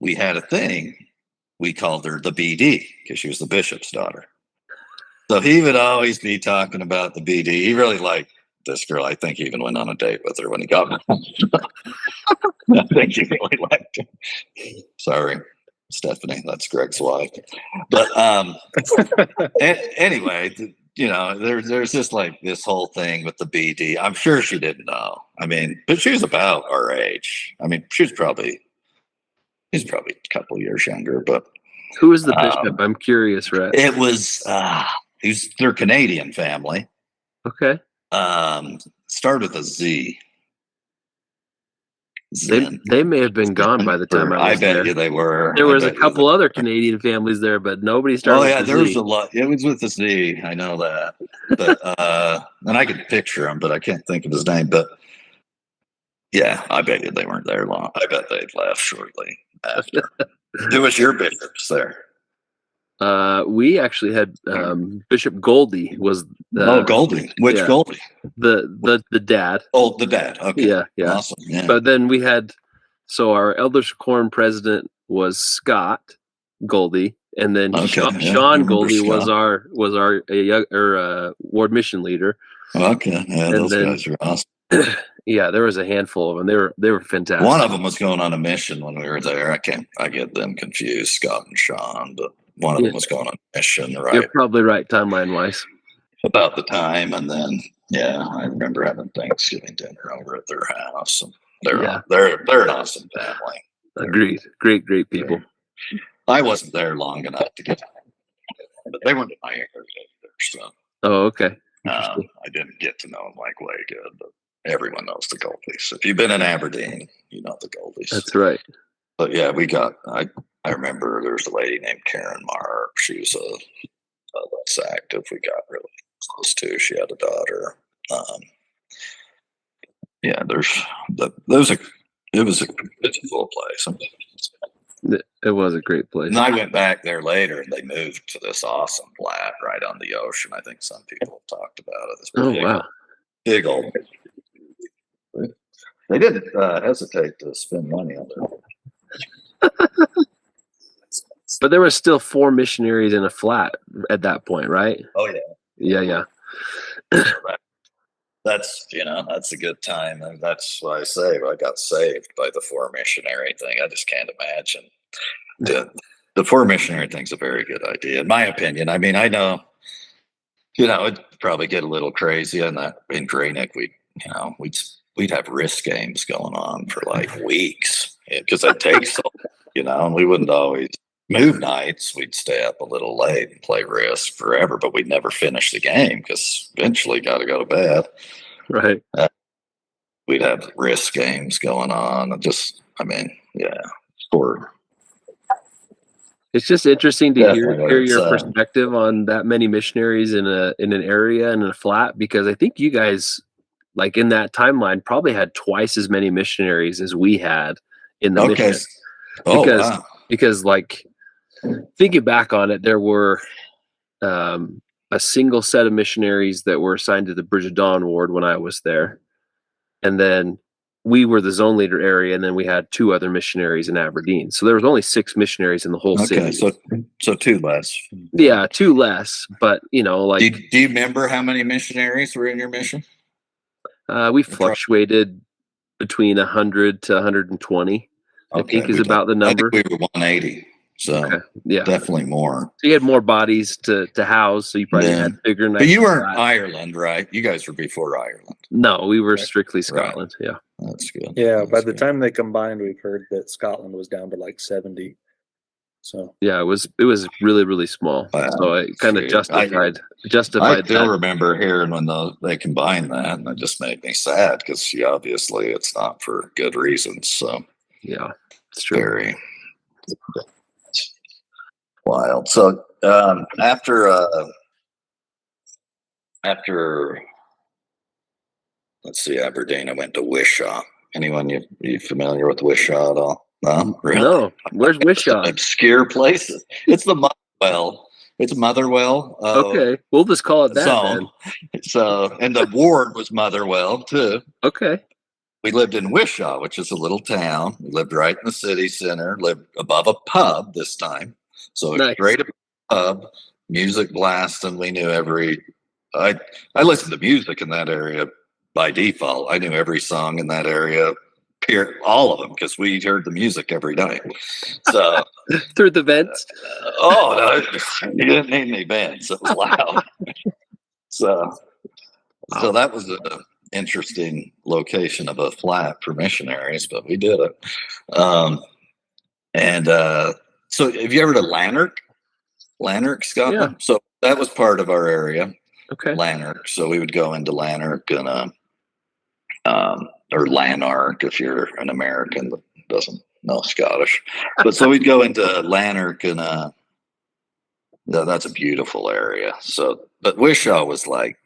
we had a thing. We called her the BD because she was the bishop's daughter. So he would always be talking about the BD. He really liked this girl. I think he even went on a date with her when he got home. I think he really liked her. Sorry, Stephanie, that's Greg's wife. But anyway, you know, there's just like this whole thing with the BD. I'm sure she didn't know. I mean, but she was about our age. I mean, he's probably a couple years younger. But who was the bishop? I'm curious, Rhett. It was they're Canadian family. Okay. Started with a Z. They may have been gone by the time I was there. I bet you they were. There was a couple other Canadian families there, but nobody started. Oh yeah, with there Z. was a lot. It was with a Z. I know that. But and I could picture him, but I can't think of his name. But yeah, I bet you they weren't there long. I bet they left shortly after. Who was your bishops there? We actually had Bishop Goldie was Goldie. Which Goldie? The dad. Oh, the dad. Okay. Yeah. Awesome. Yeah. But then we had our Elders Quorum president was Scott Goldie, and then Sean Goldie was our ward mission leader. Okay. Yeah, and those guys are awesome. Yeah, there was a handful of them. They were fantastic. One of them was going on a mission when we were there. I get them confused, Scott and Sean, but one of them was going on a mission, right? You're probably right, timeline wise. About the time, and then I remember having Thanksgiving dinner over at their house. And they're an awesome family. Agreed. Great people. I wasn't there long enough to get, but they weren't in my area either. So. Oh, okay. I didn't get to know them like way good, but everyone knows the Goldies. If you've been in Aberdeen, you know the Goldies. That's right. But yeah, I remember there was a lady named Karen Marr. She was less active. We got really close to. She had a daughter. It was a beautiful place. It was a great place. And I went back there later, and they moved to this awesome flat right on the ocean. I think some people have talked about it. Oh, wow. Big old. They didn't hesitate to spend money on it. But there was still 4 missionaries in a flat at that point, right? Oh, yeah. Yeah. That's a good time. And that's why I say I got saved by the 4 missionary thing. I just can't imagine. The 4 missionary thing's a very good idea, in my opinion. I mean, I know, it'd probably get a little crazy in Greenock. We'd have risk games going on for like weeks because it takes so, and we wouldn't always move nights. We'd stay up a little late and play risk forever, but we'd never finish the game because eventually got to go to bed. Right. We'd have risk games going on. It's just interesting to hear your perspective on that many missionaries in an area and in a flat, because I think you guys, like in that timeline, probably had twice as many missionaries as we had in the mission. Because like thinking back on it, there were a single set of missionaries that were assigned to the Bridge of Dawn ward when I was there, and then we were the zone leader area, and then we had 2 other missionaries in Aberdeen. So there was only 6 missionaries in the whole city. So 2 less. Yeah, 2 less. But do you remember how many missionaries were in your mission? We fluctuated between 100 to 120. I think is about the number. I think we were 180. So yeah, definitely more. So you had more bodies to house, so you probably had bigger nights. But you weren't Ireland, right? You guys were before Ireland. No, we were strictly Scotland. Right. Yeah, that's good. Yeah, that's by the good. time they combined, we've heard that Scotland was down to like 70. So yeah, it was really, really small. So it kind of justified. I still remember hearing when they combined that, and it just made me sad because obviously it's not for good reasons. So yeah, it's true. Very wild. So after let's see, Aberdeen, I went to Wishaw. Anyone you familiar with Wishaw at all? No, really? No. Where's Wishaw? Obscure places. It's the Motherwell. It's Motherwell. Okay, we'll just call it that zone. then. So, and the ward was Motherwell too. Okay. We lived in Wishaw, which is a little town. We lived right in the city center. Lived above a pub this time, so Nice. Straight above a pub, music blasting. We knew I listened to music in that area by default. I knew every song in that area, all of them, because we heard the music every night. So through the vents. No, you didn't need any vents. It was loud. So that was an interesting location of a flat for missionaries, but we did it. So have you ever to Lanark, Scotland? Yeah. So that was part of our area. Okay. Lanark. So we would go into Lanark and or Lanark if you're an American that doesn't know Scottish. But so we'd go into Lanark and that's a beautiful area. So but Wishaw was like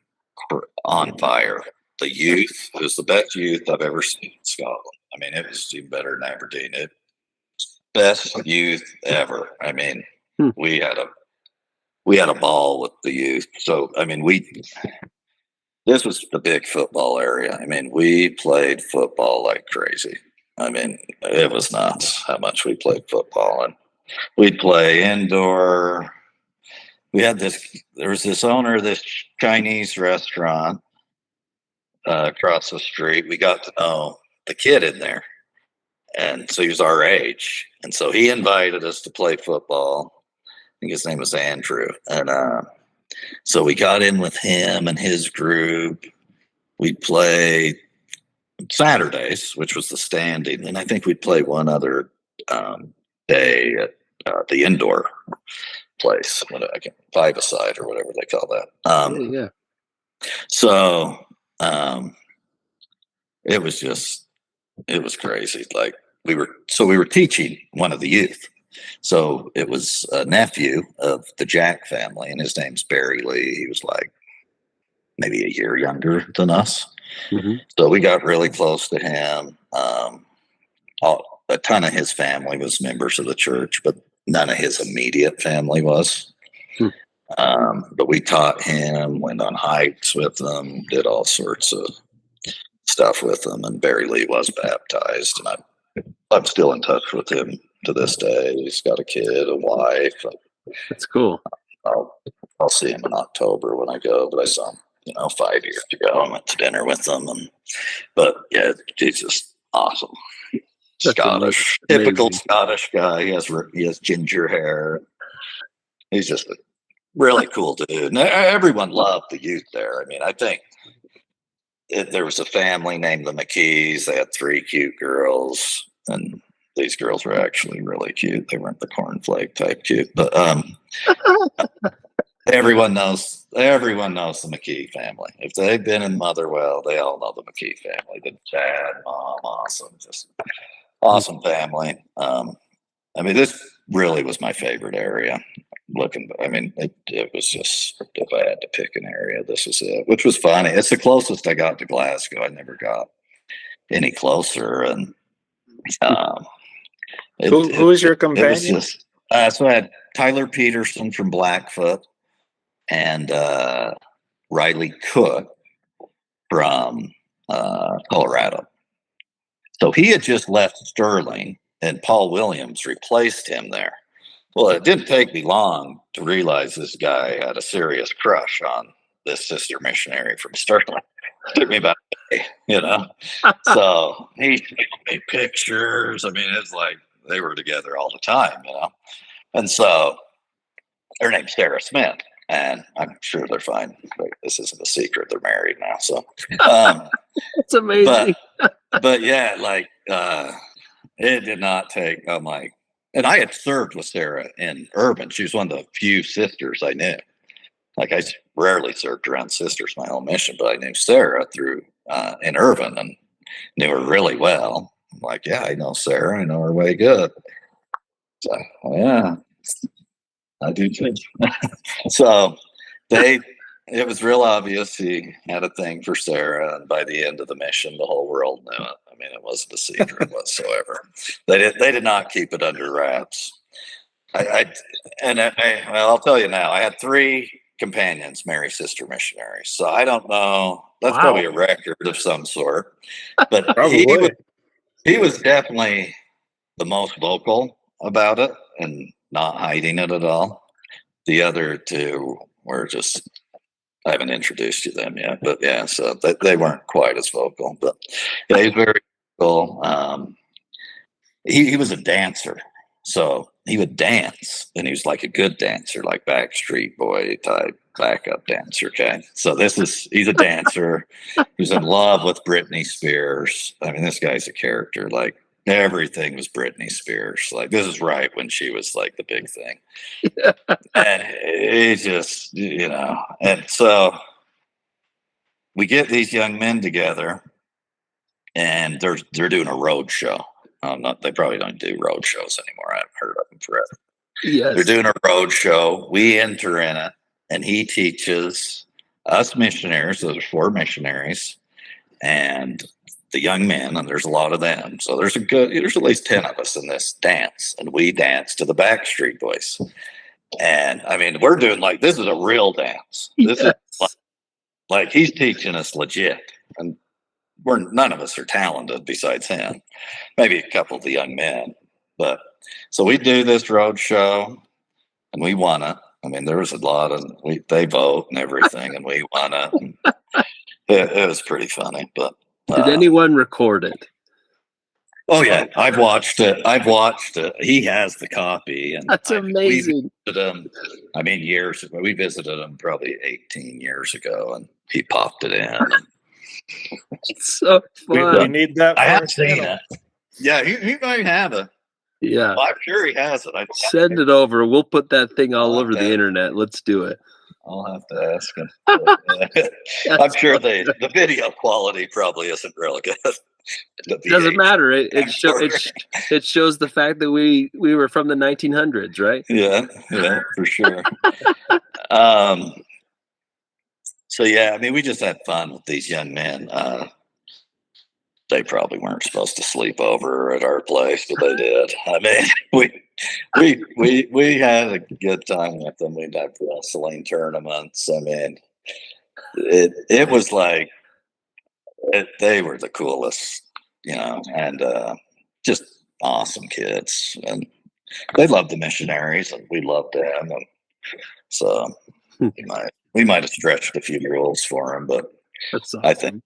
on fire. The youth, it was the best youth I've ever seen in Scotland. I mean, it was even better than Aberdeen. Best youth ever. I mean, we had a ball with the youth. So I mean, this was the big football area. I mean, we played football like crazy. I mean, it was nuts how much we played football, and we'd play indoor. There was this owner of this Chinese restaurant across the street. We got to know the kid in there, and so he was our age, and so he invited us to play football. I think his name was Andrew, and so we got in with him and his group. We'd play Saturdays, which was the standing, and I think we'd play one other day at the indoor place, five-a-side or whatever they call that. Yeah. So it was crazy. Like we were teaching one of the youth. So it was a nephew of the Jack family, and his name's Barry Lee. He was like maybe a year younger than us. Mm-hmm. So we got really close to him. A ton of his family was members of the church, but none of his immediate family was. But we taught him, went on hikes with him, did all sorts of stuff with him. And Barry Lee was baptized, and I'm still in touch with him to this day. He's got a kid, a wife. That's cool. I'll see him in October when I go, but I saw him, 5 years ago. I went to dinner with him, but yeah, he's just awesome. Scottish, typical Scottish guy. He has ginger hair. He's just a really cool dude. And everyone loved the youth there. I mean, I think there was a family named the McKees. They had 3 cute girls, and these girls were actually really cute. They weren't the cornflake type cute, but everyone knows the McKee family. If they've been in Motherwell, they all know the McKee family. The dad, mom, just awesome family. I mean, this really was my favorite area. It was just, if I had to pick an area, this was it, which was funny. It's the closest I got to Glasgow. I never got any closer. And who was your companion? It was just, so I had Tyler Peterson from Blackfoot and Riley Cook from Colorado. So he had just left Sterling, and Paul Williams replaced him there. Well, it didn't take me long to realize this guy had a serious crush on this sister missionary from Sterling. It took me about a day, So he made pictures. I mean, it's like they were together all the time, And so her name's Sarah Smith, and I'm sure they're fine. But this isn't a secret. They're married now. So it's amazing. But yeah, like it did not take, oh my. And I had served with Sarah in Urban. She was one of the few sisters I knew. Like I rarely served around sisters my whole mission, but I knew Sarah through in Irvin and knew her really well. I'm like, yeah, I know Sarah. I know her way good. So, yeah, I do too. So it was real obvious he had a thing for Sarah, and by the end of the mission, the whole world knew it. I mean, it wasn't a secret whatsoever. They did not keep it under wraps. I'll tell you now, I had 3 companions marry sister missionaries. So I don't know. That's probably a record of some sort. But he was definitely the most vocal about it and not hiding it at all. The other 2 were just, I haven't introduced you to them yet, but yeah, so they weren't quite as vocal. But yeah, he's very vocal. He was a dancer. So he would dance, and he was like a good dancer, like Backstreet Boy type backup dancer. Okay. So he's a dancer. He was in love with Britney Spears. I mean, this guy's a character. Like everything was Britney Spears. Like this is right when she was like the big thing. And he just, and so we get these young men together, and they're doing a road show. They probably don't do road shows anymore. I haven't heard of them forever. Yes. They're doing a road show. We enter in it, and he teaches us missionaries. So there's 4 missionaries and the young men, and there's a lot of them. So there's at least 10 of us in this dance, and we dance to the Backstreet Boys. And I mean, we're doing like, this is a real dance. This is like he's teaching us legit, and none of us are talented besides him, maybe a couple of the young men. But so we do this road show, and we won it. I mean, there was a lot of they vote and everything, and we won it. It was pretty funny. But did anyone record it? Oh yeah, I've watched it. He has the copy, and that's amazing. We visited him. I mean, years ago. We visited him probably 18 years ago, and he popped it in. It's so fun. We need that. I haven't seen it. Yeah, he might have it. Yeah, well, I'm sure he has it. Send it over. We'll put that thing all over the internet. Let's do it. I'll have to ask him. I'm sure the video quality probably isn't real good. It doesn't matter. It shows the fact that we were from the 1900s, right? Yeah, for sure. So yeah, I mean, we just had fun with these young men. They probably weren't supposed to sleep over at our place, but they did. I mean, we had a good time with them. We'd have wrestling tournaments. I mean, it was like they were the coolest, and just awesome kids, and they loved the missionaries, and we loved them, and so we might have stretched a few rules for them, but that's awesome.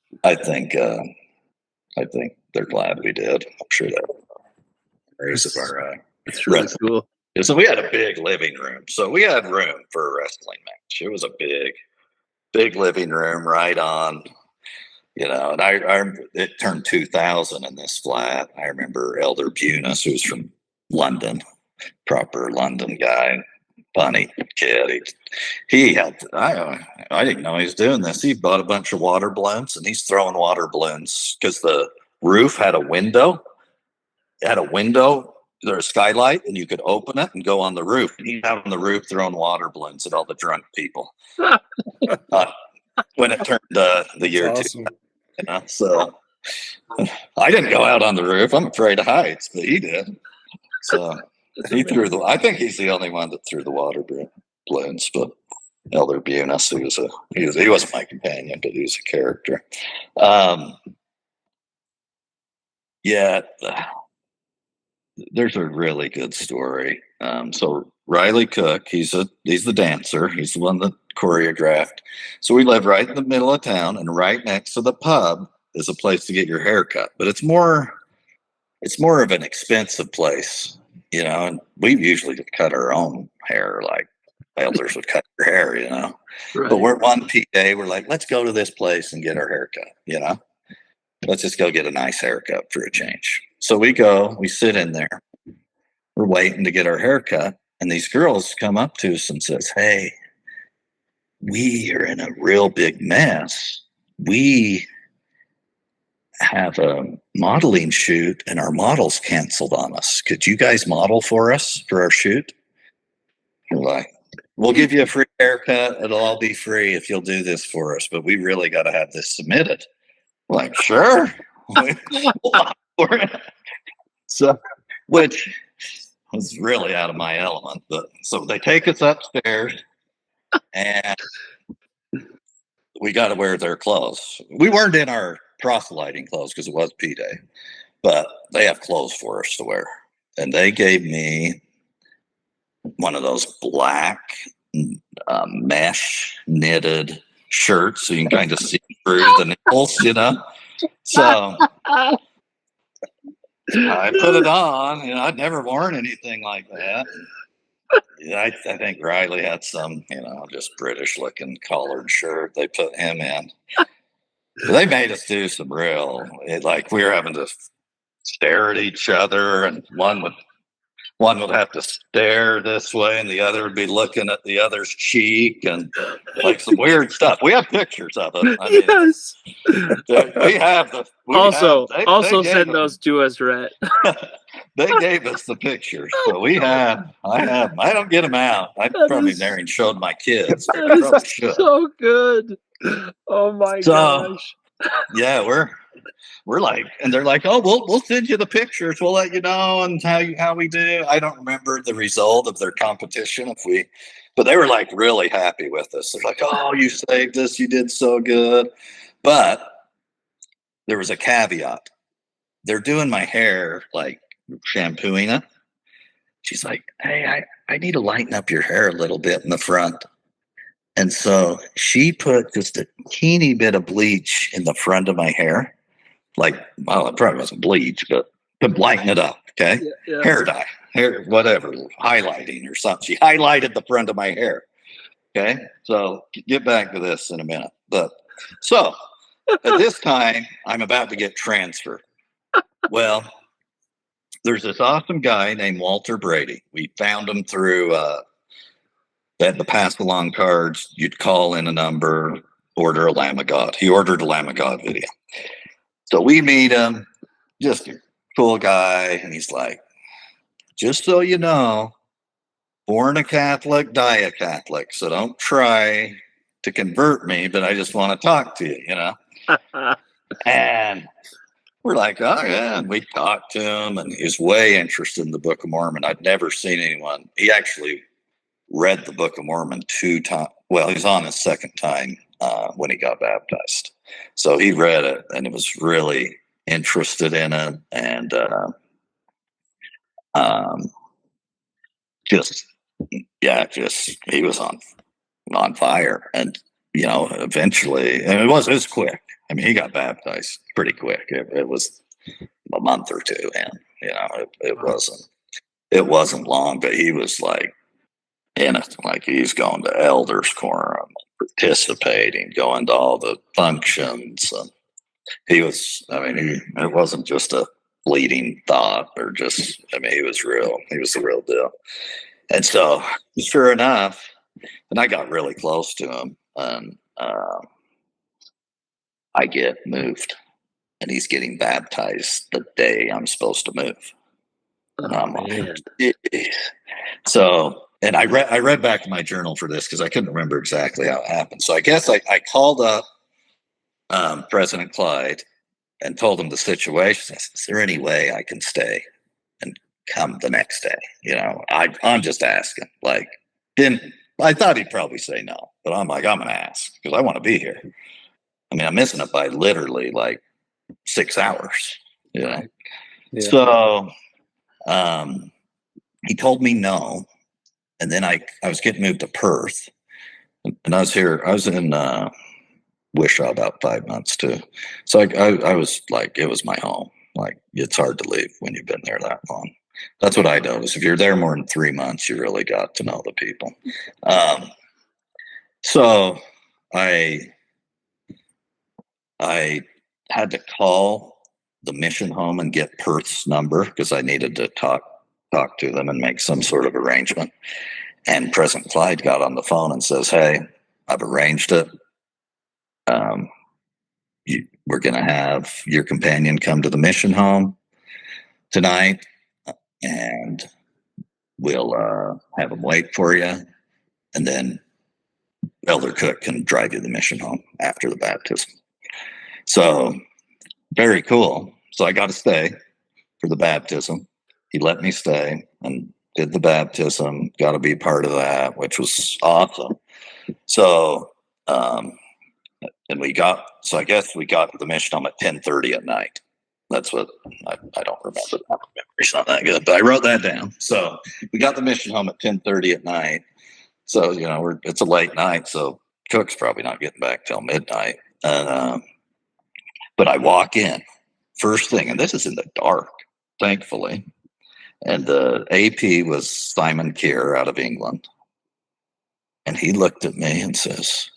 I think they're glad we did. I'm sure that was it's really cool. So we had a big living room. So we had room for a wrestling match. It was a big living room right on, and it turned 2000 in this flat. I remember Elder Bunis, who was from London, proper London guy, funny kid. He had, I didn't know he was doing this. He bought a bunch of water balloons, and he's throwing water balloons because the roof had a window. It had a window, there's a skylight, and you could open it and go on the roof. And he's out on the roof throwing water balloons at all the drunk people. When it turned the year awesome. 2000, so I didn't go out on the roof. I'm afraid of heights, but he did. So he threw I think he's the only one that threw the water balloons, but Elder Bunis, he wasn't my companion, but he was a character. Yeah, there's a really good story. So Riley Cook, he's the dancer. He's the one that choreographed. So we live right in the middle of town, and right next to the pub is a place to get your hair cut. But it's more of an expensive place you know, and we usually just cut our own hair, like elders would cut their hair, you know. Right. But we're one PA, we're like, let's go to this place and get our hair cut, you know. Let's just go get a nice haircut for a change. So we go, we sit in there, we're waiting to get our haircut, and these girls come up to us and says, hey, we are in a real big mess. We have a modeling shoot and our model's canceled on us. Could you guys model for us for our shoot? We're like, we'll give you a free haircut. It'll all be free if you'll do this for us, but we really got to have this submitted. We're like, sure. So, which was really out of my element. But so they take us upstairs and we got to wear their clothes. We weren't in our proselyting clothes because it was P-Day, but they have clothes for us to wear. And they gave me one of those black mesh knitted shirts so you can kind of see through the nipples, you know? So I put it on, and I'd never worn anything like that. I think Riley had some, you know, just British looking collared shirt. They put him in. They made us do some like we were having to stare at each other, and one would have to stare this way, and the other would be looking at the other's cheek, and like some weird stuff. We have pictures of it. I mean, Yes. we have the. Also send those to us, Rhett. They gave us the pictures, so we have. I don't get them out. I probably never even showed my kids. I probably should. So good. Oh my gosh. Yeah, we're like, and they're like, oh, we'll send you the pictures. We'll let you know and how we do. I don't remember the result of their competition but they were like really happy with us. They're like, oh, you saved us. You did so good. But there was a caveat. They're doing my hair, like shampooing it. She's like, hey, I need to lighten up your hair a little bit in the front. And so she put just a teeny bit of bleach in the front of my hair. Like, well, it probably wasn't bleach, but to lighten it up, okay? Yeah. Hair dye, hair, whatever, highlighting or something. She highlighted the front of my hair, okay? So get back to this in a minute. But so at this time, I'm about to get transferred. Well, there's this awesome guy named Walter Brady. We found him through the pass along cards. You'd call in a number, order a Lamb of God. He ordered a Lamb of God video. So we meet him, just a cool guy. And he's like, just so you know, born a Catholic, die a Catholic. So don't try to convert me, but I just want to talk to you, you know? And we're like, oh, yeah. And we talked to him, and he was way interested in the Book of Mormon. I'd never seen anyone. He actually read the Book of Mormon 2 times. Well, he's on his second time when he got baptized. So he read it and he was really interested in it, and just he was on fire. And you know, eventually, and it was quick. I mean, he got baptized pretty quick. It was a month or two, and you know, it wasn't long, but he was like in it, like he's going to elders quorum, participating, going to all the functions. And he was, I mean, it wasn't just a fleeting thought or just, I mean, he was real. He was the real deal. And so, sure enough, and I got really close to him, and I get moved, and he's getting baptized the day I'm supposed to move. And I'm like, so, and I read back in my journal for this because I couldn't remember exactly how it happened. So I guess I called up President Clyde and told him the situation. I said, is there any way I can stay and come the next day? You know, I'm just asking. Like, I thought he'd probably say no, but I'm like, I'm going to ask because I want to be here. I mean, I'm missing it by literally like 6 hours, you know? Yeah. So he told me no. And then I was getting moved to Perth, and I was in Wishaw about 5 months too. So I was like, it was my home. Like, it's hard to leave when you've been there that long. That's what I noticed. If you're there more than 3 months, you really got to know the people. So I had to call the mission home and get Perth's number because I needed to talk to them and make some sort of arrangement. And President Clyde got on the phone and says, "Hey, I've arranged it. We're going to have your companion come to the mission home tonight, and we'll have him wait for you. And then Elder Cook can drive you to the mission home after the baptism." So very cool. So I got to stay for the baptism. He let me stay and did the baptism, got to be part of that, which was awesome. So, and I guess we got to the mission home at 10:30 at night. That's what I don't remember. My memory's not that good, but I wrote that down. So we got the mission home at 10:30 at night. So, it's a late night. So Cook's probably not getting back till midnight. But I walk in first thing, and this is in the dark, thankfully. And the AP was Simon Keir out of England. And he looked at me and says,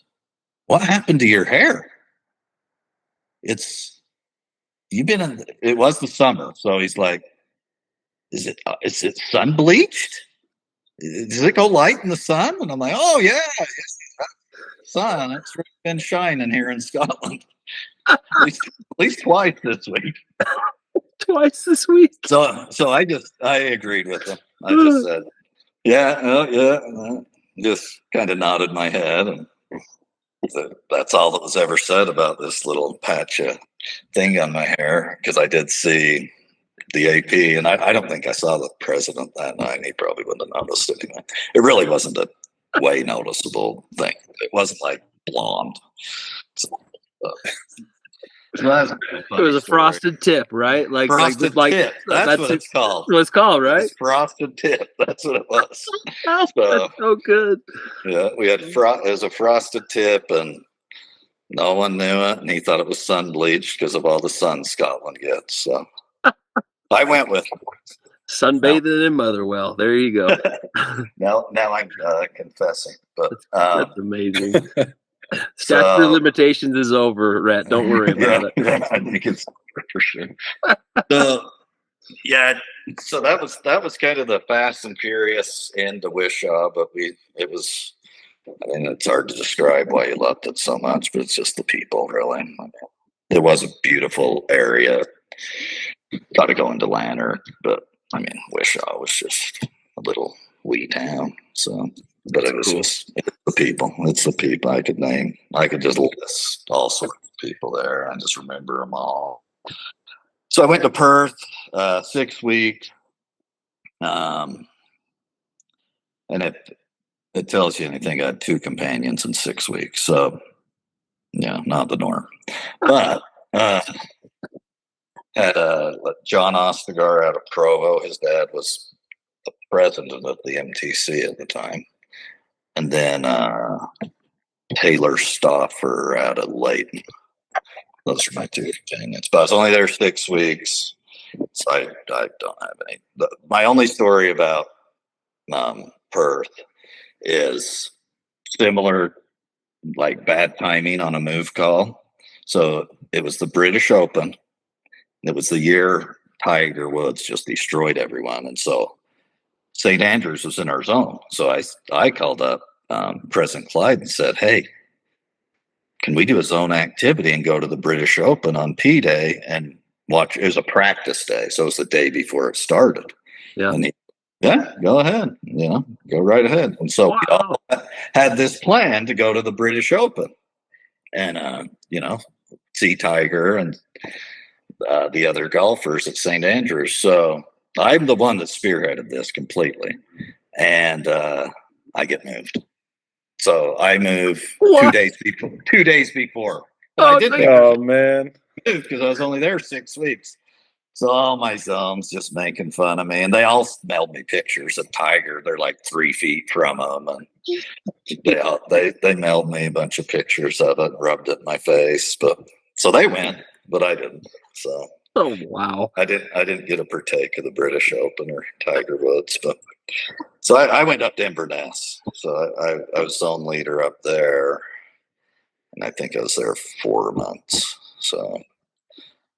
"What happened to your hair? It was the summer." So he's like, is it sun bleached? Does it go light in the sun? And I'm like, "Oh yeah, sun. It's really been shining here in Scotland. at least twice this week." Twice this week. So I agreed with him. I just said, yeah. Just kind of nodded my head, and that's all that was ever said about this little patch of thing on my hair, because I did see the AP, and I don't think I saw the president that night. He probably wouldn't have noticed anyway. It really wasn't a way noticeable thing. It wasn't like blonde. So it was a frosted tip, right? Like frosted tip. That's what it's called. What it's called, right? It's frosted tip. That's what it was. That's so good. Yeah, we had it was a frosted tip, and no one knew it, and he thought it was sun bleached because of all the sun Scotland gets. So I went with sunbathing in Motherwell. There you go. now I'm confessing, but that's amazing. Statute of limitations is over, Rhett. Don't worry about it. I think it's for sure. So that was kind of the fast and furious end to Wishaw, but it's hard to describe why you loved it so much, but it's just the people, really. It was a beautiful area. Got to go into Lanark, but Wishaw was just a little wee town. So, but it was cool. It's the people. It's the people I could just list all sorts of people there. I just remember them all. So I went to Perth, 6 weeks. And if it tells you anything, I had 2 companions in 6 weeks. So, yeah, not the norm. But had John Ostagar out of Provo. His dad was the president of the MTC at the time. And then Taylor Stauffer out of Leighton. Those are my 2 companions. But I was only there 6 weeks, so I don't have any. My only story about Perth is similar, like bad timing on a move call. So it was the British Open. It was the year Tiger Woods just destroyed everyone, and so St. Andrews was in our zone. So I called up President Clyde and said, "Hey, can we do a zone activity and go to the British Open on P Day and watch?" It was a practice day, so it was the day before it started. Yeah. And go ahead. Go right ahead. And so we all had this plan to go to the British Open and, see Tiger and the other golfers at St. Andrews. So I'm the one that spearheaded this completely. And I get moved. So I move 2 days before. 2 days before. I did man. Because I was only there 6 weeks. So all my zones just making fun of me, and they all mailed me pictures of Tiger. They're like 3 feet from him, and they mailed me a bunch of pictures of it, rubbed it in my face. But so they went, but I didn't. So Oh wow! I didn't get a partake of the British Open or Tiger Woods, but so I went up to Inverness. So I was zone leader up there, and I think I was there 4 months. So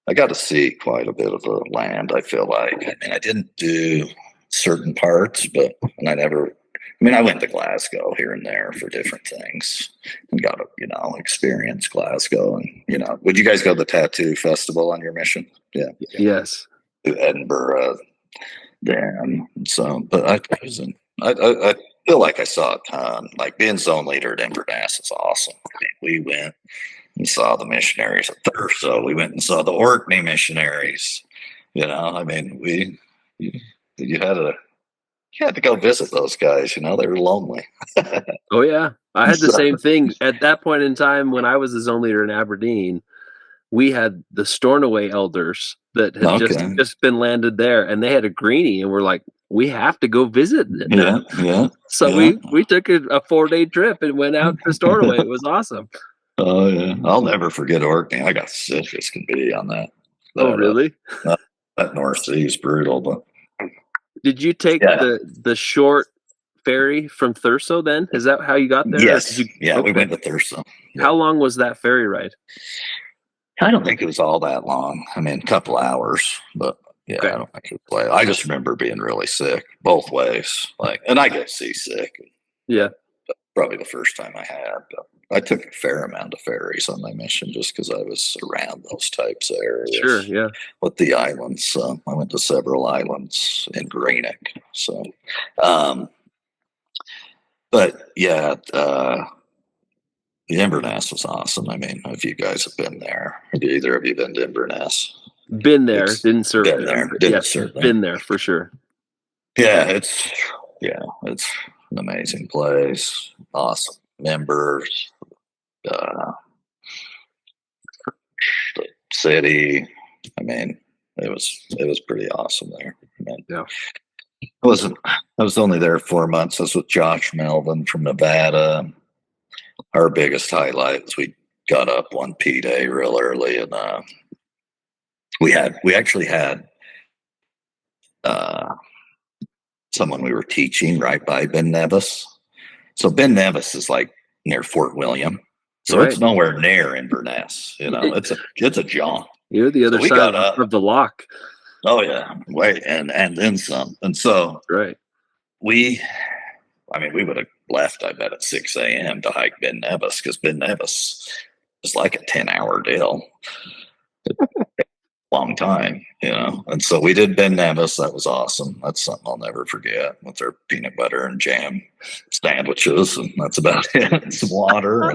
I got to see quite a bit of the land. I feel like, I mean, I didn't do certain parts, but and I went to Glasgow here and there for different things and got to, experience Glasgow. And, would you guys go to the tattoo festival on your mission? Yeah. Yes. To Edinburgh, then. So, but I feel like I saw a ton. Like being zone leader at Inverness is awesome. We went and saw the missionaries at Thurso. We went and saw the Orkney missionaries. I mean, you had to go visit those guys. They were lonely. Oh yeah, I had the same thing at that point in time when I was the zone leader in Aberdeen. We had the Stornoway elders that had just been landed there, and they had a greenie, and we're like, we have to go visit them. Yeah. So we took a 4-day trip and went out to Stornoway. It was awesome. Oh yeah, I'll never forget Orkney. I got sick as can be on that. Oh really? That North Sea is brutal, but. Did you take the short ferry from Thurso then? Is that how you got there? Yes. We went to Thurso. Yeah. How long was that ferry ride? I don't think it was all that long. I mean, a couple hours, but I don't think it was. I just remember being really sick both ways. And I get seasick. Yeah. Probably the first time I had. But I took a fair amount of ferries on my mission just because I was around those types of areas. Sure, yeah. With the islands. I went to several islands in Greenock. So, but yeah, the Inverness was awesome. I mean, if you guys have been there, have either of you been to Inverness? Been there, didn't serve been there. Didn't serve there. Been there for sure. Yeah, it's an amazing place. Awesome members. The city. I mean, it was pretty awesome there. Yeah. I was only there 4 months. I was with Josh Melvin from Nevada. Our biggest highlight was we got up one P day real early, and we actually had someone we were teaching right by Ben Nevis. So Ben Nevis is like near Fort William. So It's nowhere near Inverness. It's a jaunt. You're the other side of the lock. Oh yeah, wait, and then some. And so we would have left, I bet, at 6 a.m. to hike Ben Nevis, because Ben Nevis is like a 10-hour deal. Long time, And so we did Ben Nevis. That was awesome. That's something I'll never forget, with their peanut butter and jam sandwiches, and that's about it. Some water,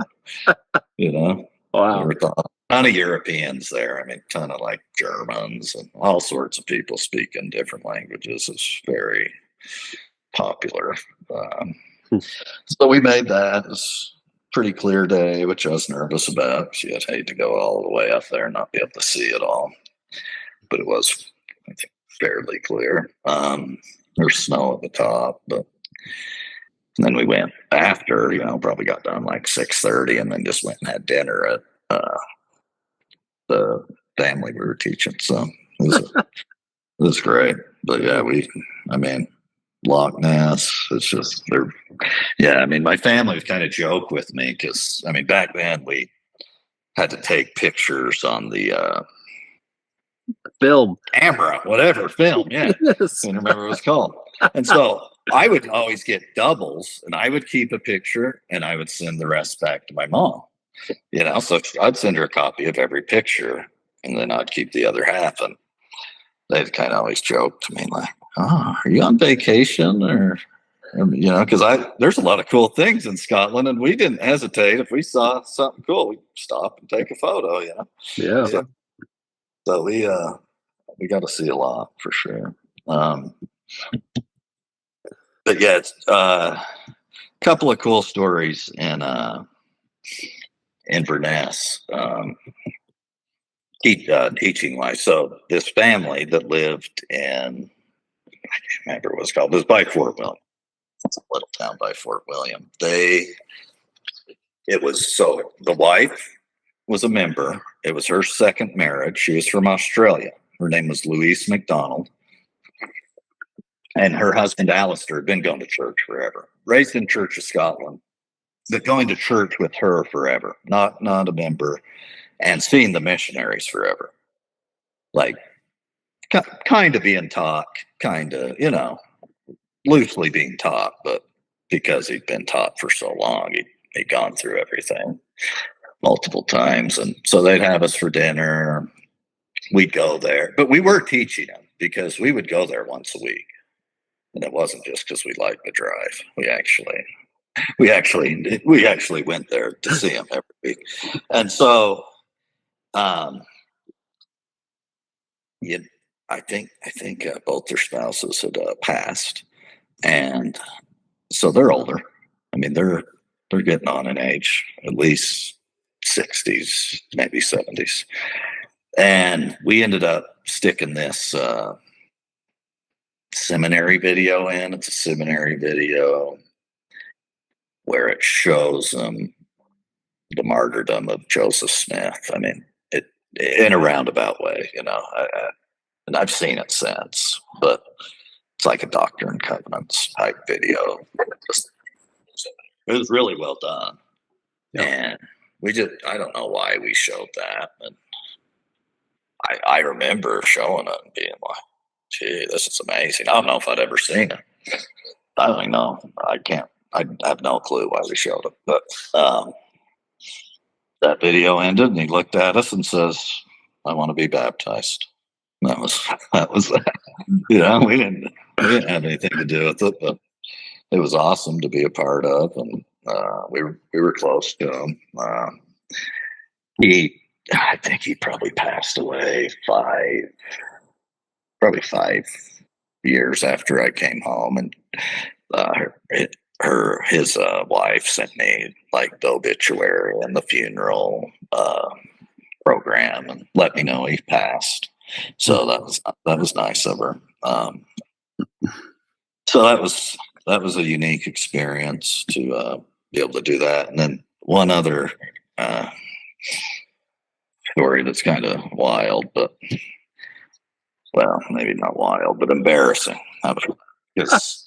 Wow. Ton of Europeans there. I mean, ton of like Germans and all sorts of people speaking different languages. It's very popular. So we made that. It was a pretty clear day, which I was nervous about. I'd hate to go all the way up there and not be able to see it all. But it was, I think, fairly clear. There's snow at the top, but then we went after, probably got done like 6:30, and then just went and had dinner at the family we were teaching. So it was great. But yeah, Loch Ness, it's just, my family would kind of joke with me, because, back then we had to take pictures on the film camera, whatever film. Yeah. Yes. I don't remember what it was called. And so I would always get doubles, and I would keep a picture and I would send the rest back to my mom, so I'd send her a copy of every picture, and then I'd keep the other half. And they'd kind of always joke to me like, "Oh, are you on vacation?" Or because there's a lot of cool things in Scotland, and we didn't hesitate. If we saw something cool, we'd stop and take a photo, Yeah. So we got to see a lot for sure. But yeah, it's a couple of cool stories in Inverness, teaching wise. So this family that lived in, I can't remember what it's called, it was by Fort William. It's a little town by Fort William. The wife was a member. It was her second marriage. She was from Australia. Her name was Louise McDonald. And her husband, Alistair, had been going to church forever. Raised in Church of Scotland, but going to church with her forever. Not a member. And seeing the missionaries forever. Like, kind of being taught, kind of, loosely being taught, but because he'd been taught for so long, he'd gone through everything multiple times. And so they'd have us for dinner. We'd go there, but we were teaching him because we would go there once a week. And it wasn't just because we liked the drive. We actually went there to see him every week. And so, I think both their spouses had passed, and so they're older. I mean, they're getting on in age, at least 60s, maybe 70s. And we ended up sticking this seminary video in. It's a seminary video where it shows the martyrdom of Joseph Smith. I mean, it in a roundabout way, and I've seen it since, but it's like a Doctrine and Covenants type video. It was really well done. Yeah. And I don't know why we showed that. And I remember showing it and being like, gee, this is amazing. I don't know if I'd ever seen it. I don't know. I have no clue why we showed it. But that video ended, and he looked at us and says, I want to be baptized. That was that. We didn't have anything to do with it, but it was awesome to be a part of, and we were close to him. I think he probably passed away 5 years after I came home, and his wife sent me like the obituary and the funeral program and let me know he passed. So that was nice of her. So that was a unique experience to be able to do that. And then one other story that's kind of wild, but maybe not wild, but embarrassing. Because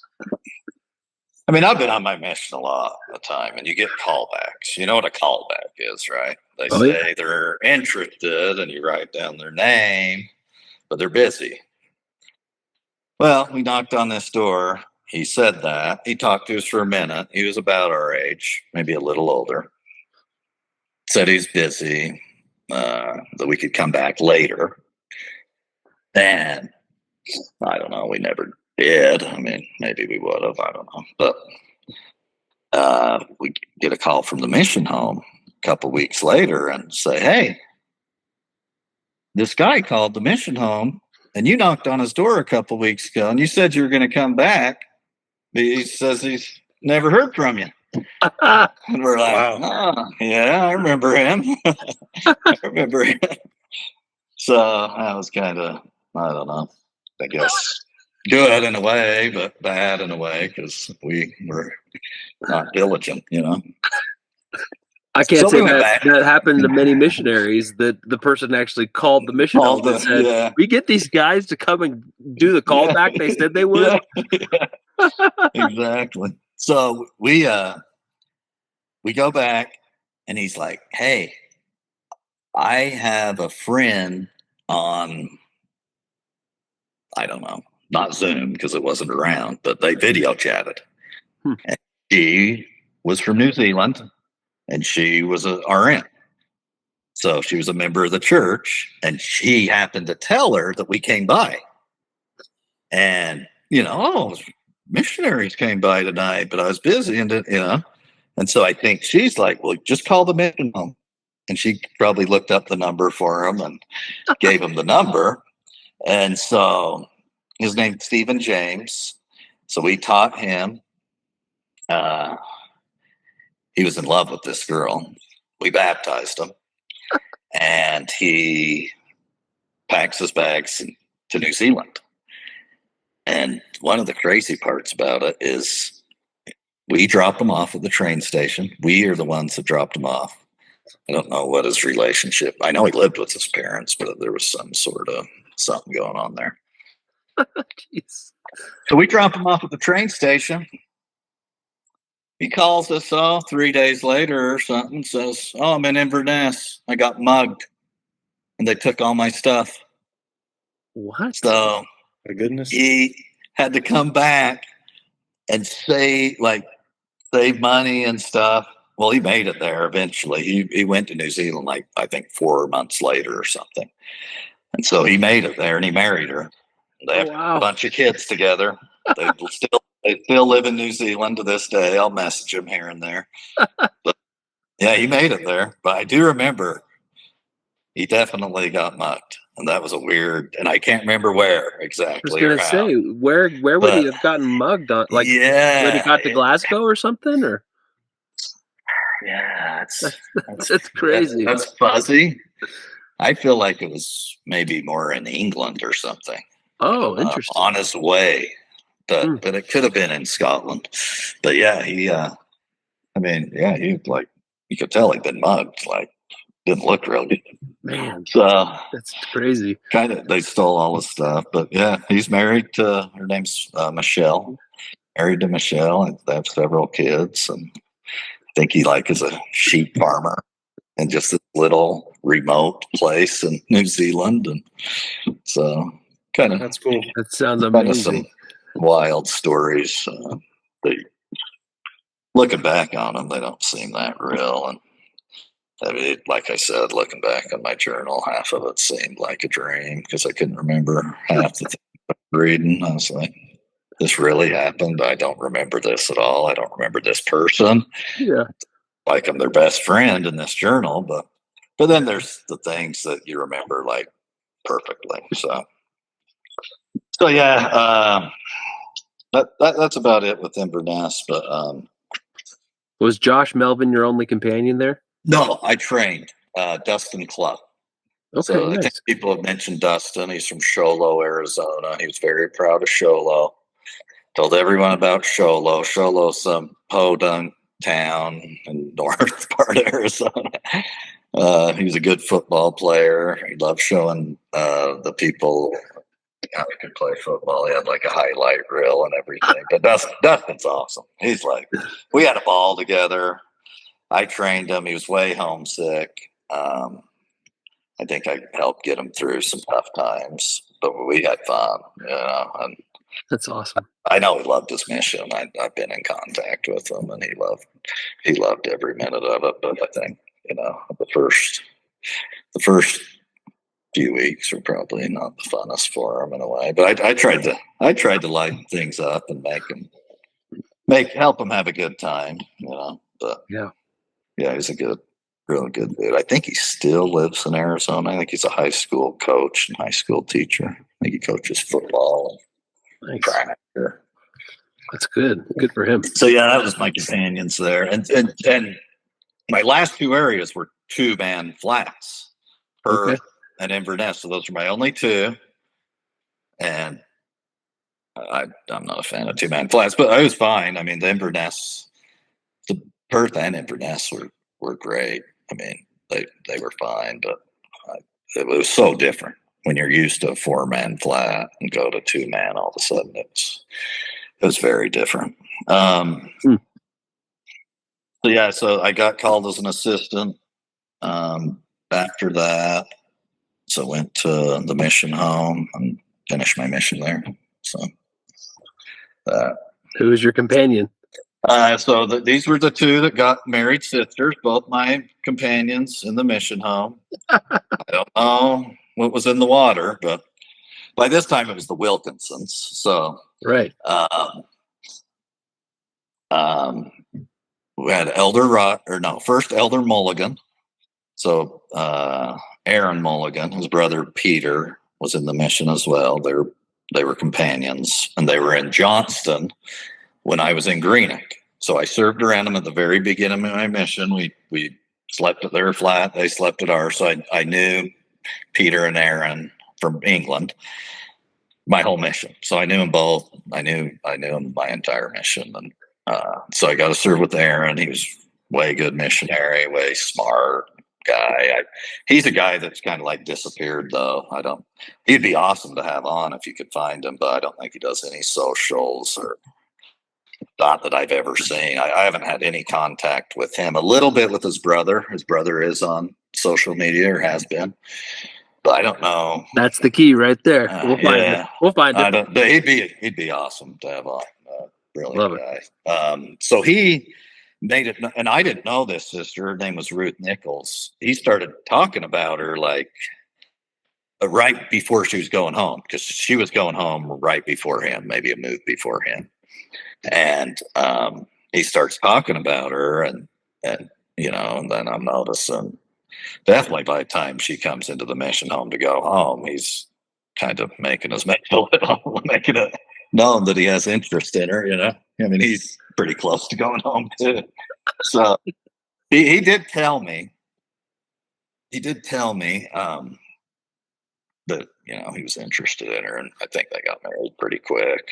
I mean, I've been on my mission a lot of the time, and you get callbacks. You know what a callback is, right? They say they're interested, and you write down their name, but they're busy. Well, we knocked on this door. He said that. He talked to us for a minute. He was about our age, maybe a little older. Said he's busy, that we could come back later. And I don't know, we never did. I mean, maybe we would have, I don't know. But we get a call from the mission home a couple weeks later and say, hey, this guy called the mission home and you knocked on his door a couple weeks ago and you said you were going to come back. He says he's never heard from you. And we're like, wow. Oh, yeah, I remember him. I remember him. So that was kind of, I don't know, I guess good in a way, but bad in a way because we were not diligent, I can't say that happened to many missionaries, that the person actually called the mission home and said, we get these guys to come and do the callback they said they would. Yeah. Exactly. So we go back and he's like, hey, I have a friend on, I don't know, not Zoom because it wasn't around, but they video chatted. And she was from New Zealand and she was a RN. So she was a member of the church and she happened to tell her that we came by. And, missionaries came by tonight, but I was busy and, and so I think she's like, well, just call the mission home. And she probably looked up the number for him and gave him the number. And so his name's Stephen James. So we taught him. He was in love with this girl. We baptized him. And he packs his bags to New Zealand. And one of the crazy parts about it is we dropped him off at the train station. We are the ones that dropped him off. I don't know what his relationship. I know he lived with his parents, but there was some sort of something going on there. Jeez. So we drop him off at the train station. He calls us 3 days later or something, says, I'm in Inverness. I got mugged. And they took all my stuff. What? So My goodness. he had to come back and save money and stuff. Well, he made it there eventually. He went to New Zealand, I think 4 months later or something. And so he made it there and he married her. They have a bunch of kids together. They still live in New Zealand to this day. I'll message him here and there. But yeah, he made it there. But I do remember he definitely got mugged. And that was a weird, and I can't remember where exactly. I was gonna say, where would he have gotten mugged on? Like, when he got to Glasgow or something, or? Yeah, that's crazy. That's fuzzy. I feel like it was maybe more in England or something. Oh, interesting. On his way, but it could have been in Scotland. But yeah, he you could tell he'd been mugged. Like, didn't look real good. Man, so that's crazy. Kind of, they stole all his stuff. But yeah, he's married to, her name's Michelle. Married to Michelle, and they have several kids. And I think he is a sheep farmer in just this little remote place in New Zealand. And so that's cool. That sounds amazing. Some wild stories. Looking back on them, they don't seem that real. And I mean, like I said, looking back on my journal, half of it seemed like a dream because I couldn't remember half the things I was reading. I was like, this really happened. I don't remember this at all. I don't remember this person. Yeah. Like I'm their best friend in this journal, but then there's the things that you remember like perfectly. So yeah, that's about it with Inverness. But was Josh Melvin your only companion there? No, I trained Dustin Club. Okay, so nice. I think people have mentioned Dustin. He's from Sholo, Arizona. He was very proud of Sholo. Told everyone about Sholo. Sholo's some podunk town in north part of Arizona. He was a good football player. He loved showing the people how he could play football. He had like a highlight reel and everything. But Dustin's awesome. He's like, we had a ball together. I trained him. He was way homesick. I think I helped get him through some tough times, but we had fun, and that's awesome. I know he loved his mission. I've been in contact with him, and he loved every minute of it. But I think the first few weeks were probably not the funnest for him in a way. But I tried to lighten things up and help him have a good time, But yeah, he's a really good dude. I think he still lives in Arizona. I think he's a high school coach and high school teacher. I think he coaches football. Nice. That's good. Good for him. So yeah, that was my companions there. And my last two areas were 2-man flats, Perth and Inverness. So those are my only two. And I'm not a fan of 2-man flats, but I was fine. I mean, the Perth and Inverness were great. I mean, they were fine, but it was so different when you're used to a 4-man flat and go to 2-man. All of a sudden, it was very different. So yeah, so I got called as an assistant after that. So I went to the mission home and finished my mission there. So who was your companion? So these were the two that got married sisters, both my companions in the mission home. I don't know what was in the water, but by this time it was the Wilkinsons. So right. We had first Elder Mulligan. So Aaron Mulligan, his brother Peter, was in the mission as well. They were companions, and they were in Johnston when I was in Greenock. So I served around them at the very beginning of my mission. We slept at their flat. They slept at ours. So I knew Peter and Aaron from England my whole mission. So I knew them both. I knew them my entire mission. And so I got to serve with Aaron. He was way good missionary, way smart, guy. He's a guy that's kind of like disappeared, though. He'd be awesome to have on if you could find him, but I don't think he does any socials, or not that I've ever seen. I haven't had any contact with him. A little bit with his brother. His brother is on social media, or has been, but I don't know. That's the key right there. We'll find it. We'll find it. He'd be awesome to have on. Love guy. So he made it, and I didn't know this sister. Her name was Ruth Nichols. He started talking about her like right before she was going home, because she was going home right before him, maybe a move before him. And he starts talking about her, and you know, and then I'm noticing definitely by the time she comes into the mission home to go home, he's kind of making it known that he has interest in her, you know. I mean, he's pretty close to going home too. So he did tell me that, you know, he was interested in her, and I think they got married pretty quick.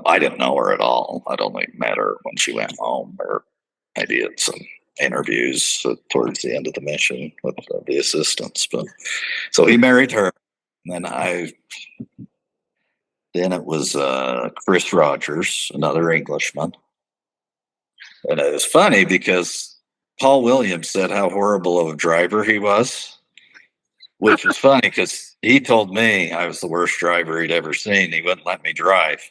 I didn't know her at all. I'd only met her when she went home, or maybe at some interviews towards the end of the mission with the assistants. But so he married her, and then it was Chris Rogers, another Englishman. And it was funny because Paul Williams said how horrible of a driver he was, which was funny because he told me I was the worst driver he'd ever seen. He wouldn't let me drive.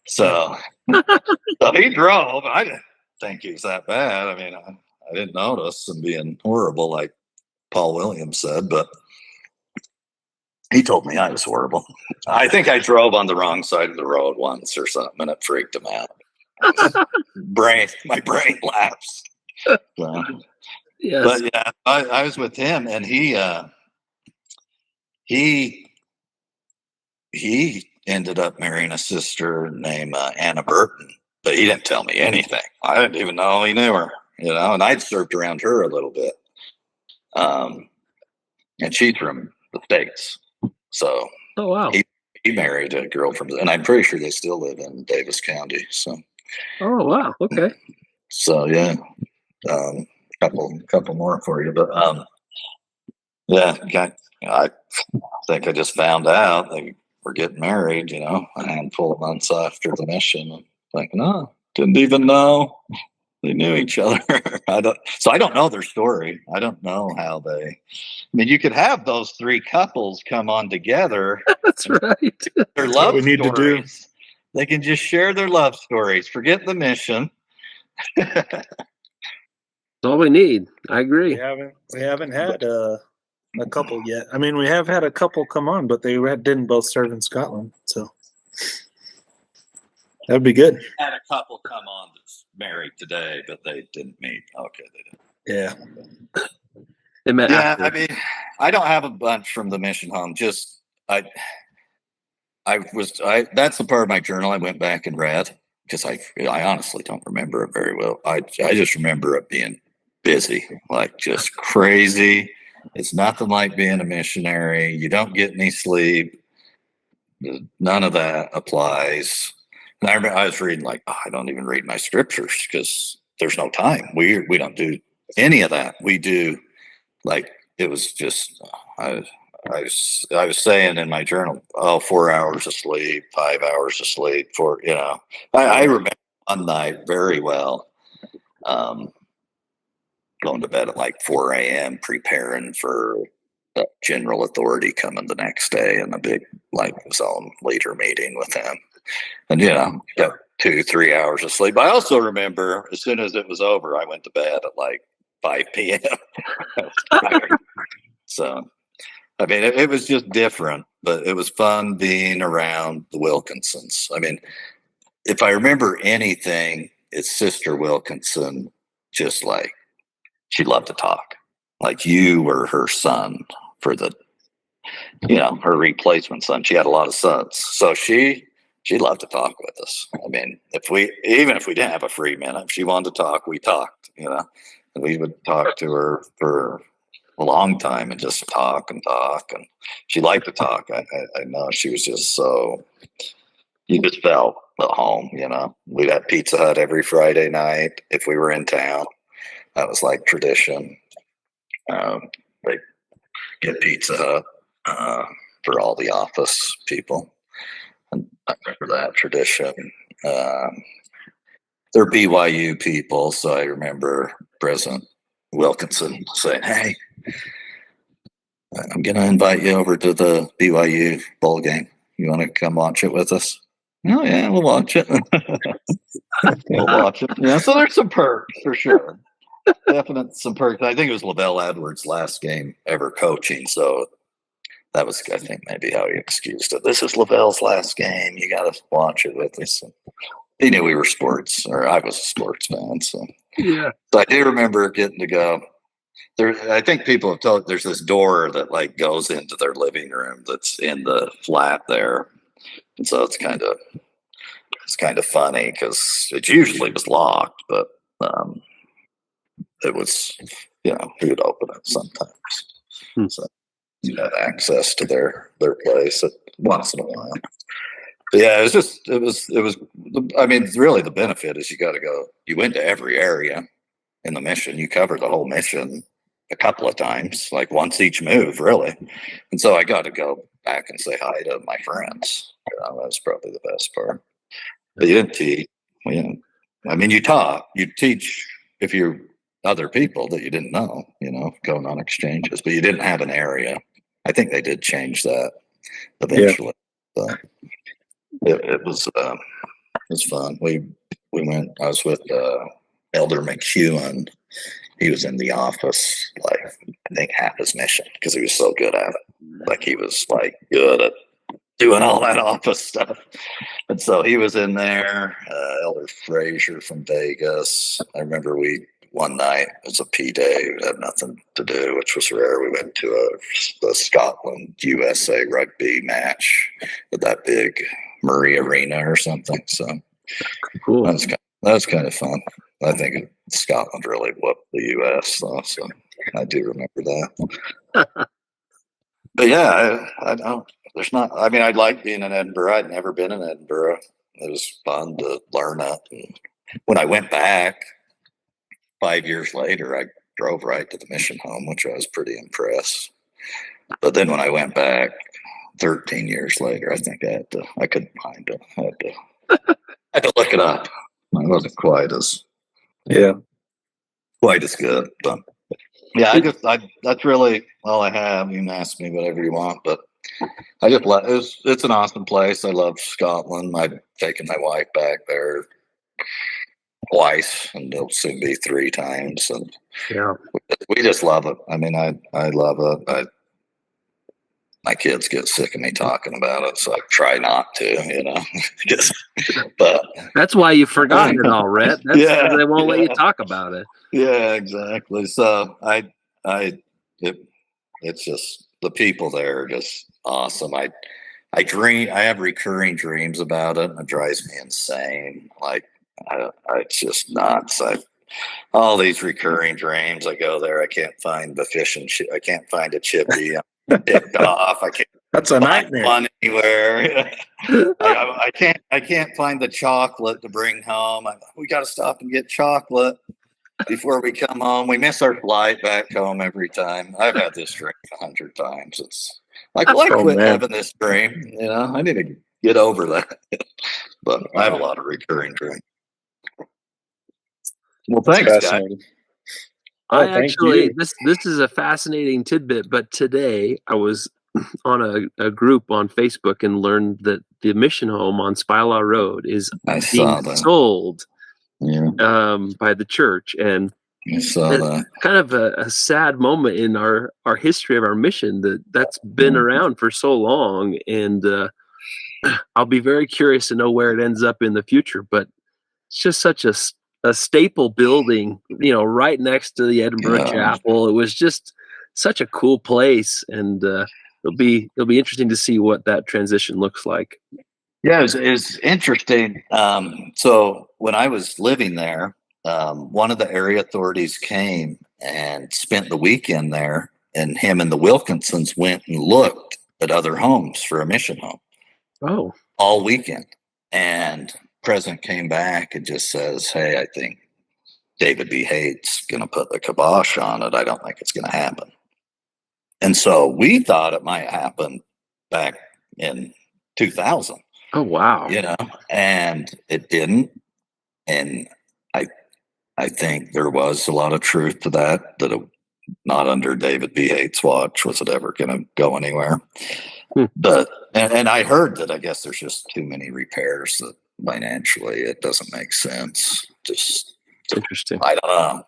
So he drove. I didn't think he was that bad. I mean, I didn't notice him being horrible like Paul Williams said, but he told me I was horrible. I think I drove on the wrong side of the road once or something, and it freaked him out. My brain lapsed. So, yes. But yeah, I was with him, and he ended up marrying a sister named Anna Burton, but he didn't tell me anything. I didn't even know he knew her, you know, and I'd served around her a little bit. And she's from the States. So oh wow. He married a girl from, and I'm pretty sure they still live in Davis County. So oh wow, okay. So yeah. Couple more for you, but yeah, I think I just found out they were getting married, you know, a handful of months after the mission. I'm like, no, didn't even know they knew each other. I don't know their story. I don't know how they. I mean, you could have those three couples come on together. That's right. Their love stories. To do. They can just share their love stories. Forget the mission. That's all we need. I agree. We haven't had a couple yet. I mean, we have had a couple come on, but they didn't both serve in Scotland, so that'd be good. Had a couple come on that's married today, but they didn't meet. Okay, they didn't. Yeah. They met after. I mean, I don't have a bunch from the mission home. Just that's the part of my journal I went back and read, because I honestly don't remember it very well. I just remember it being busy, like just crazy. It's nothing like being a missionary. You don't get any sleep. None of that applies. And I remember I was reading like, I don't even read my scriptures because there's no time. We don't do any of that. We do like, it was just, I was saying in my journal, 4 hours of sleep, 5 hours of sleep for, you know, I remember one night very well, going to bed at like 4 a.m. preparing for the general authority coming the next day and a big like zone leader meeting with him. And, you know, got 2-3 hours of sleep. I also remember as soon as it was over, I went to bed at like 5 p.m. I was tired. So, I mean, it was just different, but it was fun being around the Wilkinsons. I mean, if I remember anything, it's Sister Wilkinson, just like, she loved to talk. Like you were her son for the, you know, her replacement son. She had a lot of sons. So she loved to talk with us. I mean, even if we didn't have a free minute, if she wanted to talk, we talked, you know, and we would talk to her for a long time and just talk. And she liked to talk. I know she was just so, you just felt at home, you know. We'd have Pizza Hut every Friday night if we were in town. That was like tradition. They get Pizza Hut for all the office people. And I remember that tradition. They're BYU people, so I remember President Wilkinson saying, "Hey, I'm going to invite you over to the BYU bowl game. You want to come watch it with us?" "Oh, yeah, we'll watch it." We'll watch it. Yeah, so there's some perks for sure. Definite some perks. I think it was Lavelle Edwards' last game ever coaching, so that was, I think, maybe how he excused it. This is Lavelle's last game. You got to watch it with us. And he knew we were sports, or I was a sports fan, so yeah. So I do remember getting to go. There, I think people have told there's this door that like goes into their living room that's in the flat there, and so it's kind of funny because it usually was locked, but it was, he would open it sometimes, so you had access to their place once in a while. But yeah, it was. I mean, really, the benefit is you got to go. You went to every area in the mission. You covered the whole mission a couple of times, like once each move, really. And so I got to go back and say hi to my friends. That was probably the best part. But you didn't teach. I mean, you taught. You teach if you're other people that you didn't know. Going on exchanges, but you didn't have an area. I think they did change that eventually. Yeah. But it was fun. We went. I was with Elder McEwen. He was in the office like I think half his mission because he was so good at it. Like he was like good at doing all that office stuff. And so he was in there. Elder Frazier from Vegas. I remember one night, it was a P day, we had nothing to do, which was rare. We went to the Scotland USA rugby match at that big Murray Arena or something. So cool. That was kind of fun. I think Scotland really whooped the US, though, so I do remember that. But yeah, I know there's not. I mean, I like being in Edinburgh. I'd never been in Edinburgh. It was fun to learn it. And when I went back 5 years later, I drove right to the mission home, which I was pretty impressed. But then when I went back 13 years later, I think I couldn't find it. I had to look it up. I wasn't quite as good. But yeah, that's really all I have. You can ask me whatever you want, but I just it's an awesome place. I love Scotland. I've taken my wife back there twice, and it'll soon be 3 times. And yeah, we just love it. I mean, I love it. My kids get sick of me talking about it, so I try not to, but that's why you've forgotten it all, Rhett. That's yeah, they won't let you talk about it. Yeah, exactly. So it's just the people there are just awesome. I have recurring dreams about it, and it drives me insane. Like it's just nuts. All these recurring dreams. I go there, I can't find the fish and I can't find a chippy. I'm ticked off. I can't. That's a nightmare. One anywhere. I can't find the chocolate to bring home. We got to stop and get chocolate before we come home. We miss our flight back home every time. I've had this dream 100 times. It's like, I quit having this dream. I need to get over that. But I have a lot of recurring dreams. Well, thanks, guys. This is a fascinating tidbit, but today I was on a group on Facebook and learned that the mission home on Spylaw Road is being sold by the church, and it's kind of a sad moment in our history of our mission that's been around for so long, and I'll be very curious to know where it ends up in the future. But it's just such a staple building, right next to the Edinburgh Chapel. It was just such a cool place, and it'll be interesting to see what that transition looks like. Yeah, it's interesting. So when I was living there, one of the area authorities came and spent the weekend there, and him and the Wilkinsons went and looked at other homes for a mission home. Oh, all weekend. And President came back and just says, "Hey, I think David B. Hate's going to put the kibosh on it. I don't think it's going to happen. And so we thought it might happen back in 2000. Oh, wow. And it didn't. And I think there was a lot of truth to that it, not under David B. Hate's watch was it ever going to go anywhere. But and I heard that I guess there's just too many repairs that financially it doesn't make sense. Just interesting. I don't know.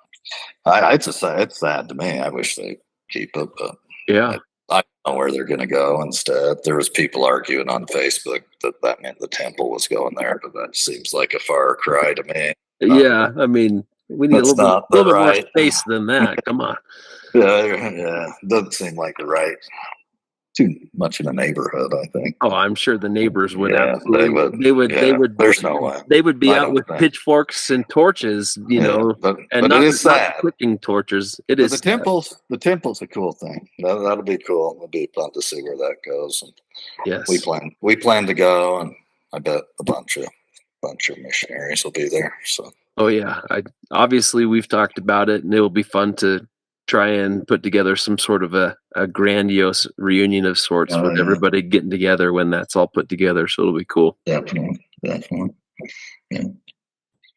It's sad to me. I wish they keep it, but yeah, I don't know where they're going to go instead. There was people arguing on Facebook that meant the temple was going there, but that seems like a far cry to me. Yeah, I mean, we need a little bit more space than that. Come on. Yeah, doesn't seem like the right. Too much in a neighborhood, I think. Oh, I'm sure the neighbors would. Yeah, they would. There's no way. They would be out with pitchforks and torches, but and it is sad. Cooking torches. It is. The temple's a cool thing. That'll be cool. It'll be fun to see where that goes. And yes, we plan to go, and I bet a bunch of missionaries will be there. So. Oh yeah, obviously we've talked about it, and it will be fun to try and put together some sort of a grandiose reunion of sorts with everybody getting together when that's all put together. So it'll be cool. Definitely. Yeah.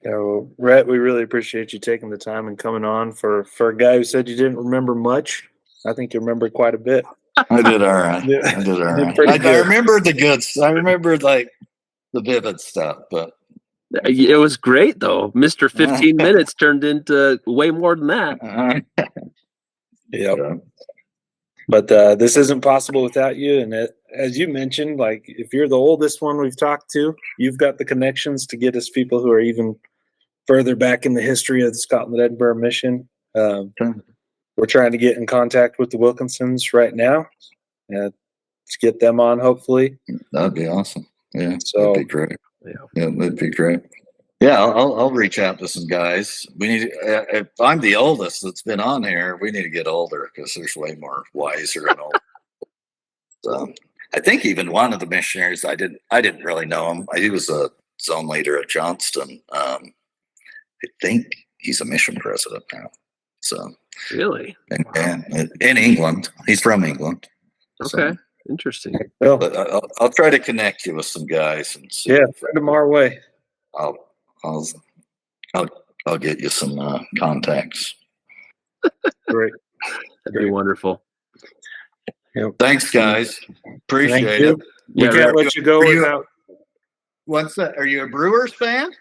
Well, Rhett, we really appreciate you taking the time and coming on. For a guy who said you didn't remember much, I think you remember quite a bit. I did all right. I remember the goods. I remember like the vivid stuff, but it was great though. Mr. 15 minutes turned into way more than that. Yep. But this isn't possible without you. And as you mentioned, like if you're the oldest one we've talked to, you've got the connections to get us people who are even further back in the history of the Scotland Edinburgh Mission. We're trying to get in contact with the Wilkinsons right now to get them on, hopefully. That'd be awesome. Yeah, so that'd be great. Yeah, that'd be great. Yeah, I'll reach out to some guys. We need. If I'm the oldest that's been on here, we need to get older because there's way more wiser and older. So I think even one of the missionaries, I didn't really know him. He was a zone leader at Johnston. I think he's a mission president now. So really, and in England, he's from England. Okay, so, interesting. Well, but I'll try to connect you with some guys and see. Yeah, send them our way. I'll get you some contacts. Great. That'd be wonderful. Yep. Thanks, guys. Appreciate it. We can't let you go without. What's that? Are you a Brewers fan?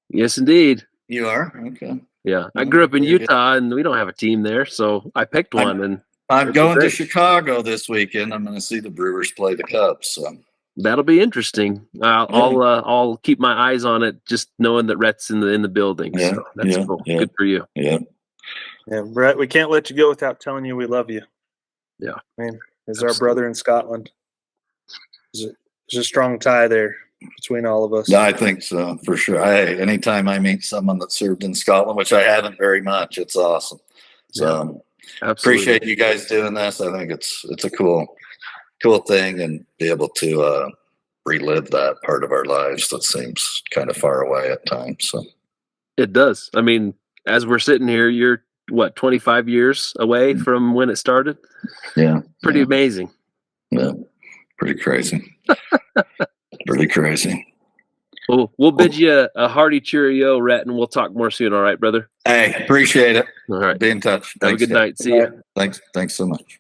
Yes, indeed. You are? Okay. Yeah. I grew up in Utah, and we don't have a team there, so I picked one. And I'm going to Chicago this weekend. I'm going to see the Brewers play the Cubs. So. That'll be interesting. I'll keep my eyes on it, just knowing that Rhett's in the building. Yeah, so that's cool. Yeah. Good for you. Yeah. Yeah, Rhett, we can't let you go without telling you we love you. Yeah. Man, as our brother in Scotland. There's a strong tie there between all of us. No, I think so, for sure. Anytime I meet someone that served in Scotland, which I haven't very much, it's awesome. So appreciate you guys doing this. I think it's a cool thing, and be able to relive that part of our lives that seems kind of far away at times. So it does. I mean, as we're sitting here, you're 25 years away from when it started? Yeah. Pretty amazing. Yeah. Pretty crazy. Pretty crazy. Well, we'll bid you a hearty cheerio, Rhett, and we'll talk more soon. All right, brother? Hey, appreciate it. All right. Be in touch. Have a good night. See you. Thanks so much.